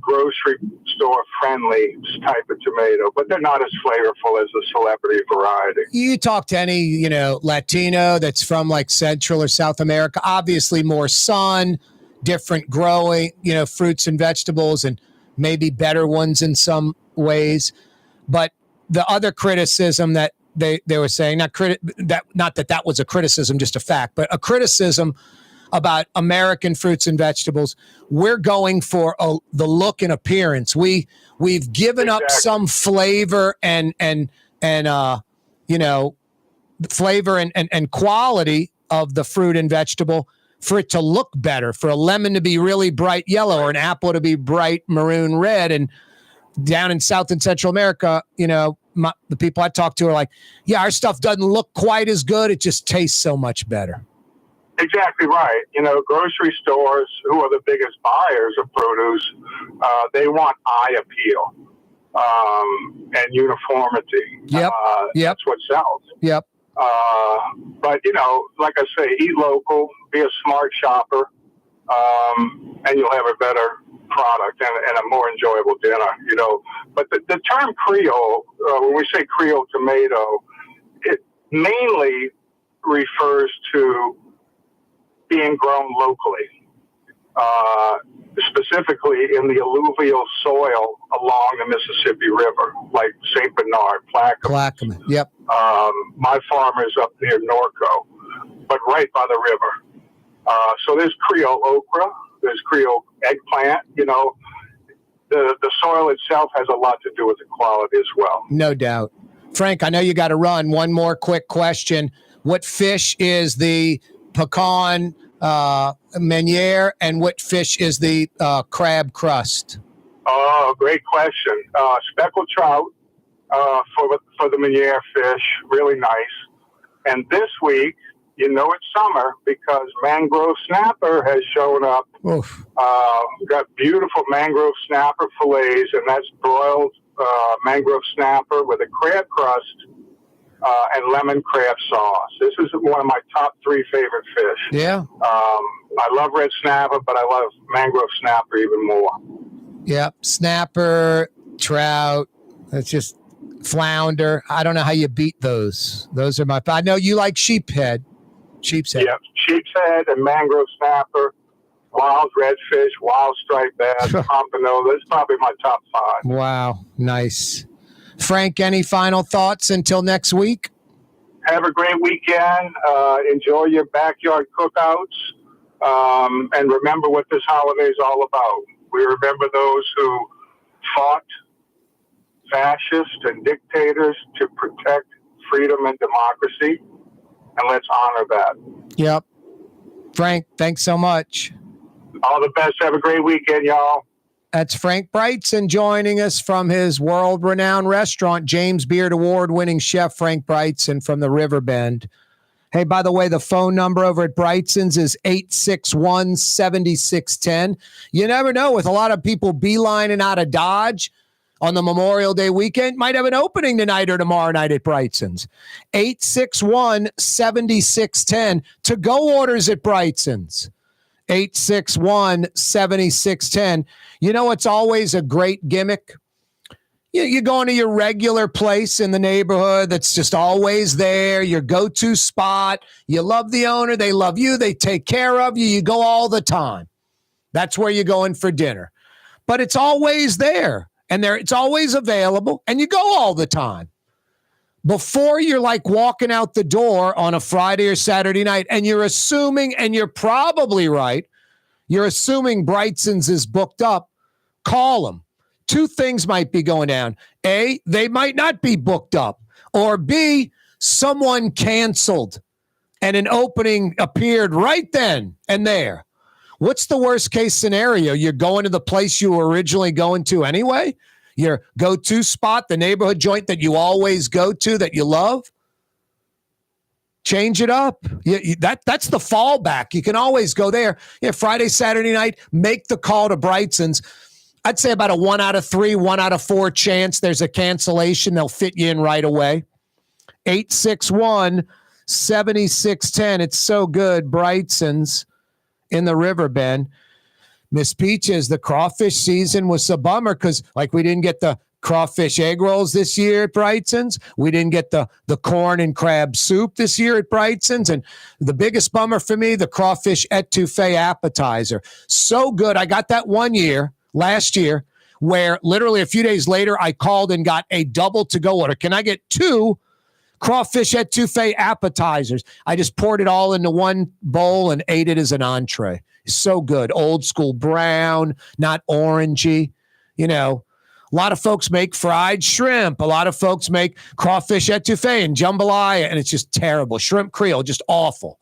grocery store friendly type of tomato, but they're not as flavorful as the celebrity variety. You talk to any, Latino that's from like Central or South America, obviously more sun, different growing, fruits and vegetables, and maybe better ones in some ways. But the other criticism that they were saying, not that was a criticism, just a fact, but a criticism about American fruits and vegetables, we're going for the look and appearance. We've given up some flavor and flavor and quality of the fruit and vegetable for it to look better, for a lemon to be really bright yellow or an apple to be bright maroon red. And down in South and Central America, the people I talk to are like, yeah, our stuff doesn't look quite as good. It just tastes so much better. Exactly right. Grocery stores, who are the biggest buyers of produce, they want eye appeal and uniformity. Yep. That's what sells. Yep. But, like I say, eat local, be a smart shopper, and you'll have a better product and a more enjoyable dinner, But the term Creole, when we say Creole tomato, it mainly refers to being grown locally, specifically in the alluvial soil along the Mississippi River, like St. Bernard, Plaquemine. Yep. My farm is up near Norco, but right by the river. So there's Creole okra, there's Creole eggplant. The soil itself has a lot to do with the quality as well. No doubt. Frank, I know you got to run. One more quick question. What fish is the pecan meuniere, and what fish is the crab crust? Oh, great question. Speckled trout for the meuniere fish, really nice. And this week, it's summer because mangrove snapper has shown up. Oof. Got beautiful mangrove snapper fillets, and that's broiled mangrove snapper with a crab crust and lemon crab sauce. This is one of my top 3 favorite fish. Yeah. I love red snapper, but I love mangrove snapper even more. Yep. Snapper, trout. That's just flounder. I don't know how you beat those. Those are my. I know you like sheephead. Sheepshead. Yep. Sheepshead and mangrove snapper, wild redfish, wild striped bass, pompano. That's probably my top 5. Wow. Nice. Frank, any final thoughts until next week? Have a great weekend. Enjoy your backyard cookouts. And remember what this holiday is all about. We remember those who fought fascists and dictators to protect freedom and democracy. And let's honor that. Yep. Frank, thanks so much. All the best. Have a great weekend, y'all. That's Frank Brigsten joining us from his world-renowned restaurant, James Beard Award-winning chef Frank Brigsten from the Riverbend. Hey, by the way, the phone number over at Brigtsen's is 861-7610. You never know, with a lot of people beelining out of Dodge on the Memorial Day weekend, might have an opening tonight or tomorrow night at Brigtsen's. 861-7610. To-go orders at Brigtsen's. 861-7610. It's always a great gimmick. You're going to your regular place in the neighborhood that's just always there, your go-to spot. You love the owner. They love you. They take care of you. You go all the time. That's where you're going for dinner. But it's always there, and it's always available, and you go all the time. Before you're like walking out the door on a Friday or Saturday night, and you're assuming, and you're probably right, you're assuming Brigtsen's is booked up, call them. 2 things might be going down. A, they might not be booked up. Or B, someone canceled and an opening appeared right then and there. What's the worst case scenario? You're going to the place you were originally going to anyway? your go-to spot, the neighborhood joint that you always go to that you love. Change it up. That's the fallback. You can always go there. Friday, Saturday night, make the call to Brightson's. I'd say about a 1 out of 3, 1 out of 4 chance there's a cancellation. They'll fit you in right away. 861-7610. It's so good. Brightson's in the Riverbend. Miss Peaches, the crawfish season was a bummer because, we didn't get the crawfish egg rolls this year at Brightson's. We didn't get the corn and crab soup this year at Brightson's. And the biggest bummer for me, the crawfish etouffee appetizer. So good. I got that last year, where literally a few days later, I called and got a double to-go order. Can I get 2 crawfish etouffee appetizers? I just poured it all into one bowl and ate it as an entree. So good. Old school brown, not orangey. A lot of folks make fried shrimp. A lot of folks make crawfish etouffee and jambalaya, and it's just terrible. Shrimp Creole, just awful.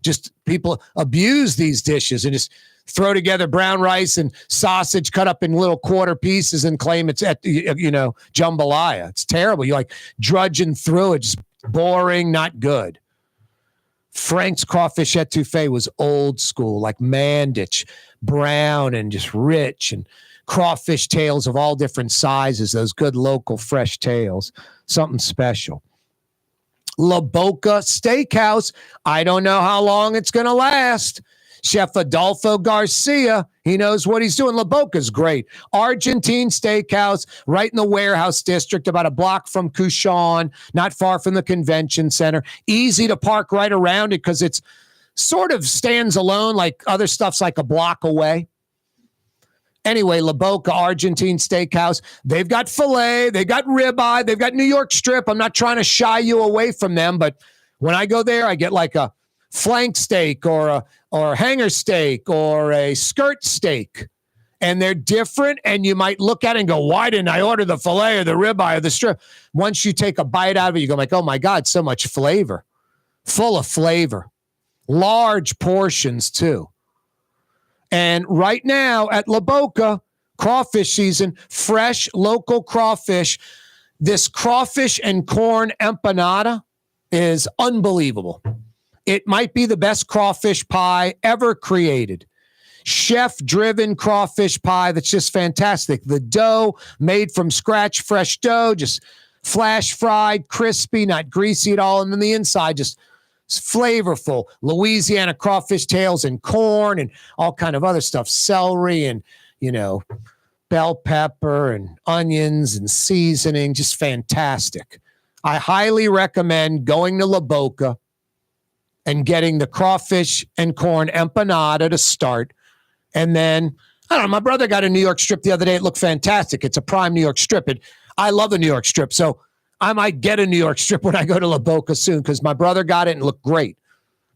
Just people abuse these dishes and just throw together brown rice and sausage cut up in little quarter pieces and claim it's jambalaya. It's terrible. You're drudging through it, just boring, not good. Frank's crawfish etouffee was old school, like Mandich, brown and just rich, and crawfish tails of all different sizes, those good local fresh tails, something special. La Boca Steakhouse, I don't know how long it's going to last. Chef Adolfo Garcia, he knows what he's doing. La Boca's great. Argentine steakhouse right in the warehouse district, about a block from Couchon, not far from the convention center. Easy to park right around it because it's sort of stands alone, like other stuff's like a block away. Anyway, La Boca Argentine Steakhouse, they've got filet, they've got ribeye, they've got New York strip. I'm not trying to shy you away from them, but when I go there, I get like a flank steak or a hanger steak or a skirt steak, and they're different, and you might look at it and go, why didn't I order the filet or the ribeye or the strip? Once you take a bite out of it, you go oh my God, so much flavor, full of flavor, large portions too. And right now at La Boca, crawfish season, fresh local crawfish. This crawfish and corn empanada is unbelievable. It might be the best crawfish pie ever created. Chef-driven crawfish pie that's just fantastic. The dough made from scratch, fresh dough, just flash fried, crispy, not greasy at all. And then the inside just flavorful. Louisiana crawfish tails and corn and all kind of other stuff. Celery and, bell pepper and onions and seasoning. Just fantastic. I highly recommend going to La Boca and getting the crawfish and corn empanada to start. And then, I don't know, my brother got a New York strip the other day. It looked fantastic. It's a prime New York strip. I love the New York strip. So I might get a New York strip when I go to La Boca soon because my brother got it and looked great.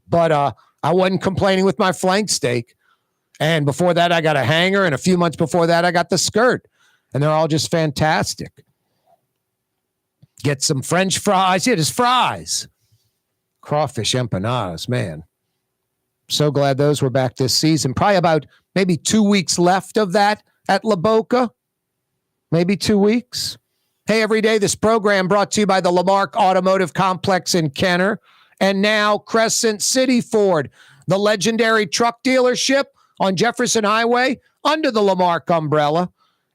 But I wasn't complaining with my flank steak. And before that, I got a hanger. And a few months before that, I got the skirt. And they're all just fantastic. Get some French fries. Yeah, just fries. Crawfish empanadas, man. So glad those were back this season. Probably about maybe 2 weeks left of that at La Boca. Maybe 2 weeks. Hey, every day, this program brought to you by the Lamarck Automotive Complex in Kenner. And now Crescent City Ford, the legendary truck dealership on Jefferson Highway under the Lamarck umbrella.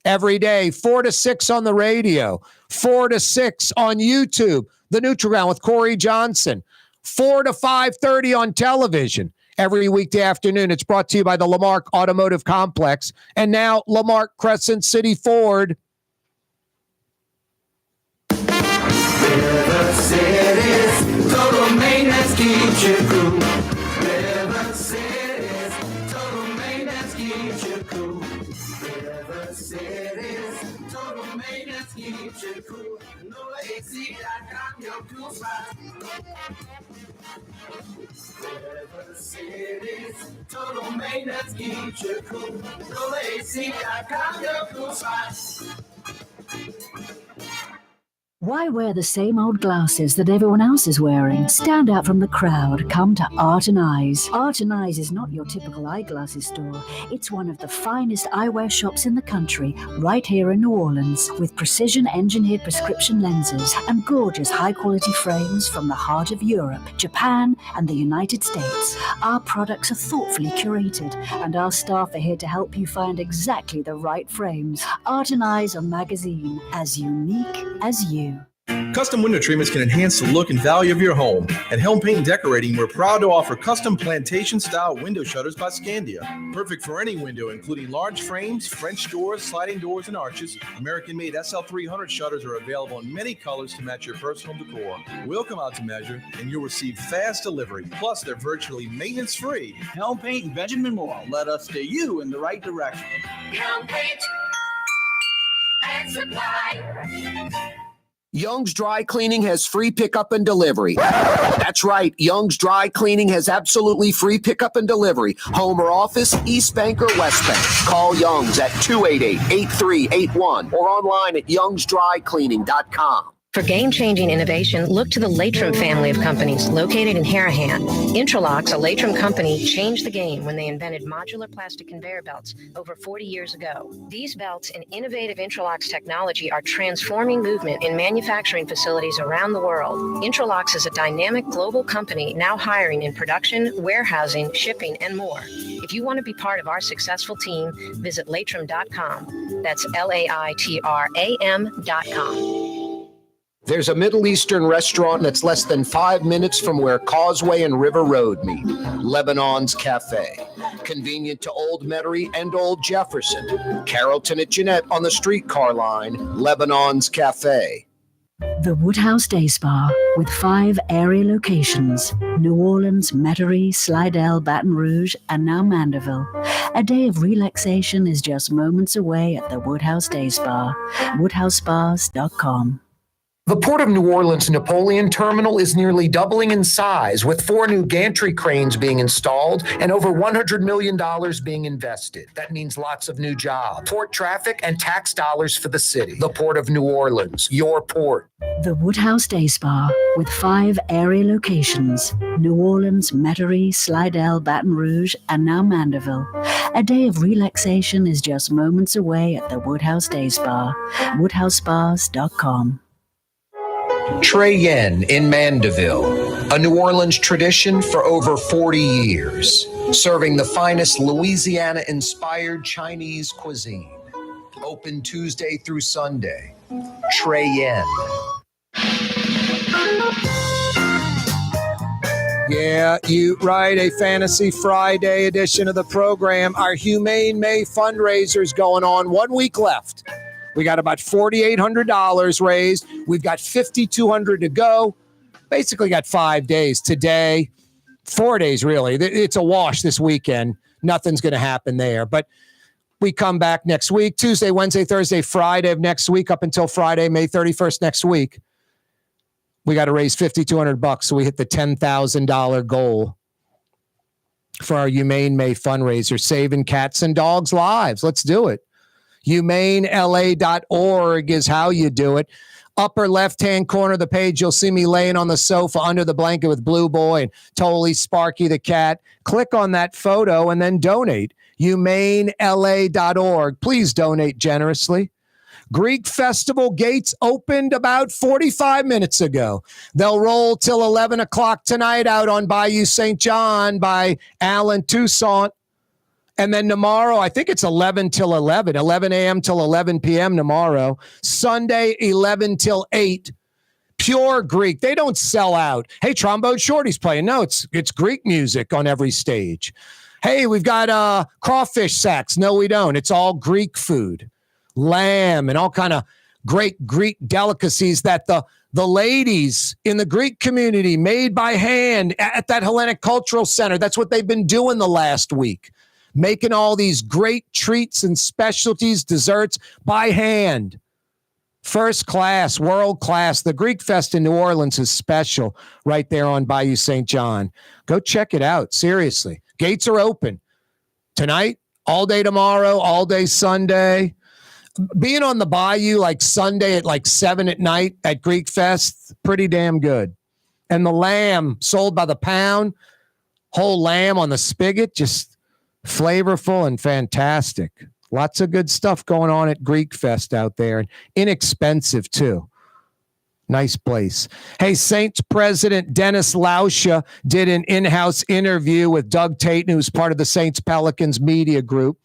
Every day, 4 to 6 on the radio, 4 to 6 on YouTube, The Nutri-Ground with Corey Johnson, 4 to 5:30 on television. Every weekday afternoon, it's brought to you by the Lamarck Automotive Complex. And now, Lamarck Crescent City Ford. River City's total maintenance keeps you cool. River City's total maintenance keeps you cool. River City's total maintenance keeps you cool. NoAC.com, your cool spot. River City's total maintenance keeps you cool. NoAC.com, your cool spot. Why wear the same old glasses that everyone else is wearing? Stand out from the crowd. Come to Art and Eyes. Art and Eyes is not your typical eyeglasses store. It's one of the finest eyewear shops in the country, right here in New Orleans, with precision-engineered prescription lenses and gorgeous high-quality frames from the heart of Europe, Japan, and the United States. Our products are thoughtfully curated, and our staff are here to help you find exactly the right frames. Art and Eyes, a magazine as unique as you. Custom window treatments can enhance the look and value of your home. At Helm Paint and Decorating, we're proud to offer custom plantation-style window shutters by Scandia. Perfect for any window, including large frames, French doors, sliding doors, and arches. American-made SL300 shutters are available in many colors to match your personal decor. We'll come out to measure, and you'll receive fast delivery. Plus, they're virtually maintenance-free. Helm Paint and Benjamin Moore led us steer you in the right direction. Helm Paint and Supply. Young's Dry Cleaning has free pickup and delivery. That's right. Young's Dry Cleaning has absolutely free pickup and delivery. Home or office, East Bank or West Bank. Call Young's at 288-8381 or online at youngsdrycleaning.com. For game-changing innovation, look to the Latrim family of companies located in Harahan. Interlocks, a Latrim company, changed the game when they invented modular plastic conveyor belts over 40 years ago. These belts and innovative Interlocks technology are transforming movement in manufacturing facilities around the world. Interlocks is a dynamic global company now hiring in production, warehousing, shipping, and more. If you want to be part of our successful team, visit latrim.com. That's LAITRAM.com. There's a Middle Eastern restaurant that's less than 5 minutes from where Causeway and River Road meet, Lebanon's Cafe. Convenient to Old Metairie and Old Jefferson. Carrollton at Jeanette on the streetcar line, Lebanon's Cafe. The Woodhouse Day Spa, with 5 area locations: New Orleans, Metairie, Slidell, Baton Rouge, and now Mandeville. A day of relaxation is just moments away at the Woodhouse Day Spa. WoodhouseSpas.com. The Port of New Orleans Napoleon Terminal is nearly doubling in size, with 4 new gantry cranes being installed and over $100 million being invested. That means lots of new jobs, port traffic, and tax dollars for the city. The Port of New Orleans, your port. The Woodhouse Day Spa, with 5 area locations: New Orleans, Metairie, Slidell, Baton Rouge, and now Mandeville. A day of relaxation is just moments away at the Woodhouse Day Spa. WoodhouseSpas.com. Trey Yen in Mandeville, a New Orleans tradition for over 40 years, serving the finest Louisiana-inspired Chinese cuisine. Open Tuesday through Sunday. Trey Yen. Yeah, you right. A Fantasy Friday edition of the program. Our Humane May fundraiser is going on. 1 week left. We got about $4,800 raised. We've got $5,200 to go. Basically got 5 days today. 4 days, really. It's a wash this weekend. Nothing's going to happen there. But we come back next week, Tuesday, Wednesday, Thursday, Friday of next week, up until Friday, May 31st next week. We got to raise $5,200, so we hit the $10,000 goal for our Humane May fundraiser, saving cats and dogs' lives. Let's do it. HumaneLA.org is how you do it. Upper left-hand corner of the page, you'll see me laying on the sofa under the blanket with Blue Boy and Totally Sparky the cat. Click on that photo and then donate. HumaneLA.org. Please donate generously. Greek Festival gates opened about 45 minutes ago. They'll roll till 11 o'clock tonight out on Bayou St. John by Allen Toussaint. And then tomorrow, I think it's 11 a.m. till 11 p.m. tomorrow. Sunday, 11 till 8. Pure Greek. They don't sell out. Hey, Trombone Shorty's playing. No, it's Greek music on every stage. Hey, we've got crawfish sacks. No, we don't. It's all Greek food. Lamb and all kind of great Greek delicacies that the ladies in the Greek community made by hand at that Hellenic Cultural Center. That's what they've been doing the last week. Making all these great treats and specialties, desserts by hand. First class, world class. The Greek Fest in New Orleans is special right there on Bayou St. John. Go check it out. Seriously. Gates are open tonight, all day tomorrow, all day Sunday. being on the bayou like Sunday at like 7 at night at Greek Fest, pretty damn good. And the lamb sold by the pound, whole lamb on the spigot, just flavorful and fantastic. Lots of good stuff going on at Greek Fest out there, and inexpensive too. Nice place. Hey, Saints president Dennis Lauscha did an in-house interview with Doug Tate, who's part of the Saints Pelicans media group,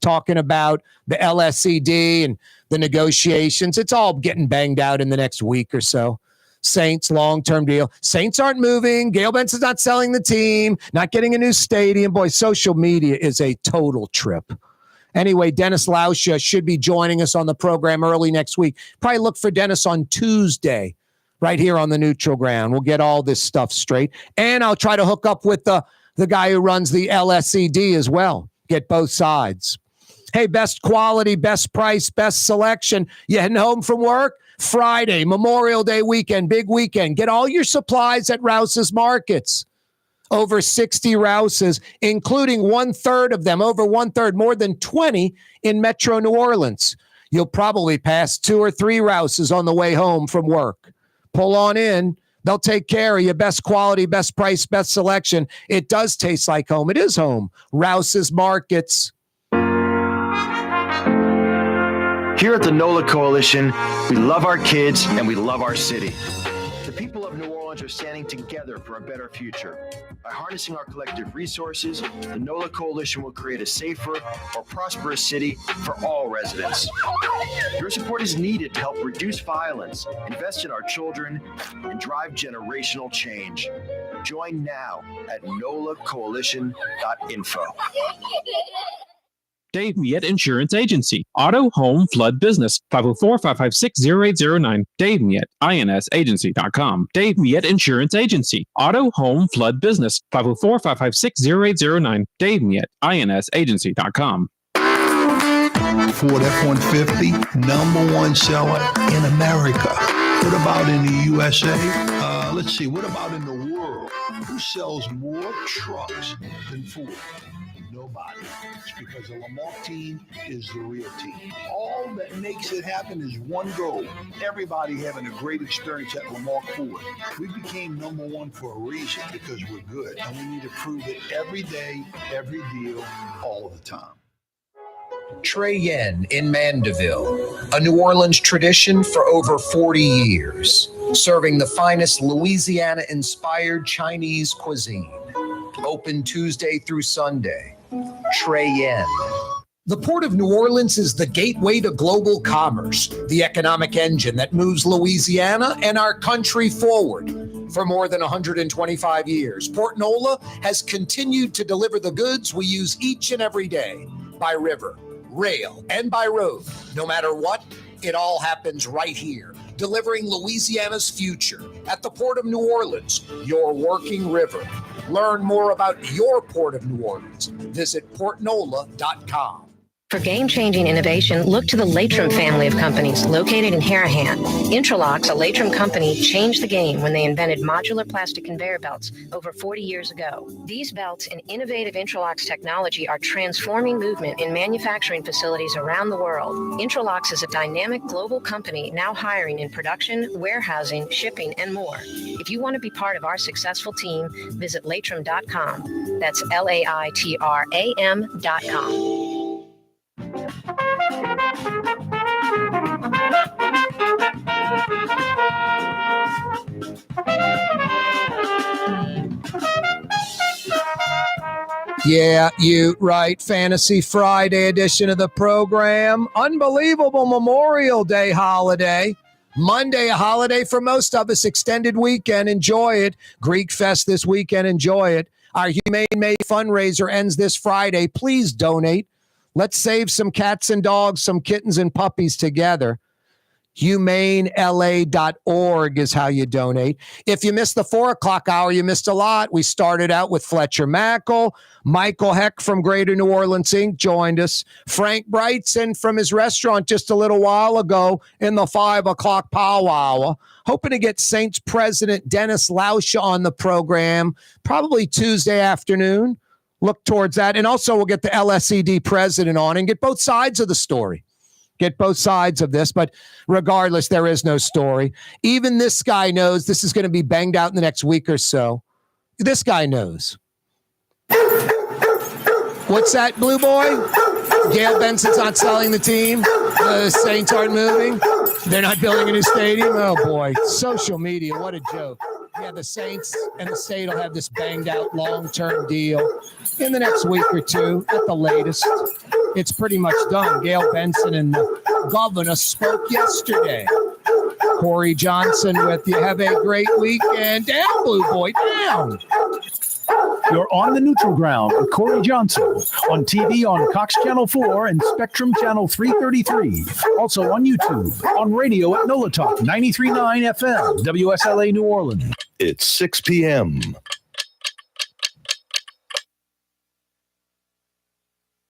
talking about the LSCD and the negotiations. It's all getting banged out in the next week or so. Saints long-term deal. Saints aren't moving. Gail Benson's not selling the team, not getting a new stadium. Boy, social media is a total trip. Anyway, Dennis Lauscha should be joining us on the program early next week. Probably look for Dennis on Tuesday right here on the Neutral Ground. We'll get all this stuff straight. And I'll try to hook up with the guy who runs the LSCD as well. Get both sides. Hey, best quality, best price, best selection. You heading home from work? Friday, Memorial Day weekend, big weekend. Get all your supplies at Rouse's Markets. Over 60 Rouse's, including one-third of them, over one-third, more than 20 in Metro New Orleans. You'll probably pass 2 or 3 Rouse's on the way home from work. Pull on in. They'll take care of you. Best quality, best price, best selection. It does taste like home. It is home. Rouse's Markets. Here at the NOLA Coalition, we love our kids and we love our city. The people of New Orleans are standing together for a better future. By harnessing our collective resources, the NOLA Coalition will create a safer, more prosperous city for all residents. Your support is needed to help reduce violence, invest in our children, and drive generational change. Join now at nolacoalition.info. Dave Miette Insurance Agency. Auto, home, flood, business. 504-556-0809. Dave Miette, insagency.com. Dave Miette Insurance Agency. Auto, home, flood, business. 504-556-0809. Dave Miette, insagency.com. Ford F-150, #1 seller in America. What about in the USA? Let's see, what about in the world? Who sells more trucks than Ford? Nobody. It's because the Lamar team is the real team. All that makes it happen is one goal. Everybody having a great experience at Lamar Ford. We became #1 for a reason, because we're good. And we need to prove it every day, every deal, all the time. Trey Yen in Mandeville, a New Orleans tradition for over 40 years, serving the finest Louisiana-inspired Chinese cuisine. Open Tuesday through Sunday. Trey Yen. The Port of New Orleans is the gateway to global commerce, the economic engine that moves Louisiana and our country forward. For more than 125 years, Port Nola has continued to deliver the goods we use each and every day, by river, rail, and by road. No matter what, it all happens right here, delivering Louisiana's future at the Port of New Orleans, your working river. Learn more about your Port of New Orleans. Visit portnola.com. For game-changing innovation, look to the Latrim family of companies located in Harahan. Intralocks, a Latrim company, changed the game when they invented modular plastic conveyor belts over 40 years ago. These belts and innovative Intralocks technology are transforming movement in manufacturing facilities around the world. Intralocks is a dynamic global company now hiring in production, warehousing, shipping, and more. If you want to be part of our successful team, visit latrim.com. That's LAITRAM.com. Yeah, you right. Fantasy Friday edition of the program. Unbelievable Memorial Day holiday. Monday, a holiday for most of us. Extended weekend. Enjoy it. Greek Fest this weekend. Enjoy it. Our Humane May fundraiser ends this Friday. Please donate. Let's save some cats and dogs, some kittens and puppies together. HumaneLA.org is how you donate. If you missed the 4 o'clock hour, you missed a lot. We started out with Fletcher Mackel. Michael Hecht from Greater New Orleans Inc. joined us. Frank Brigsten from his restaurant just a little while ago in the 5 o'clock powwow. Hoping to get Saints President Dennis Lauscha on the program probably Tuesday afternoon. Look towards that. And also we'll get the LSCD president on and get both sides of the story. get both sides of this, but regardless, there is no story. Even this guy knows this is going to be banged out in the next week or so. This guy knows. What's that, Blue Boy? Gail Benson's not selling the team. The Saints aren't moving. They're not building a new stadium. Oh, boy. Social media, what a joke. Yeah, the Saints and the state will have this banged out long-term deal in the next week or two at the latest. It's pretty much done. Gail Benson and the governor spoke yesterday. Corey Johnson with you. Have a great weekend. Down, Blue Boy, down. You're on the neutral ground with Corey Johnson on TV on Cox Channel 4 and Spectrum Channel 333. Also on YouTube, on radio at NOLA Talk 93.9 FM, WSLA New Orleans. It's 6 p.m.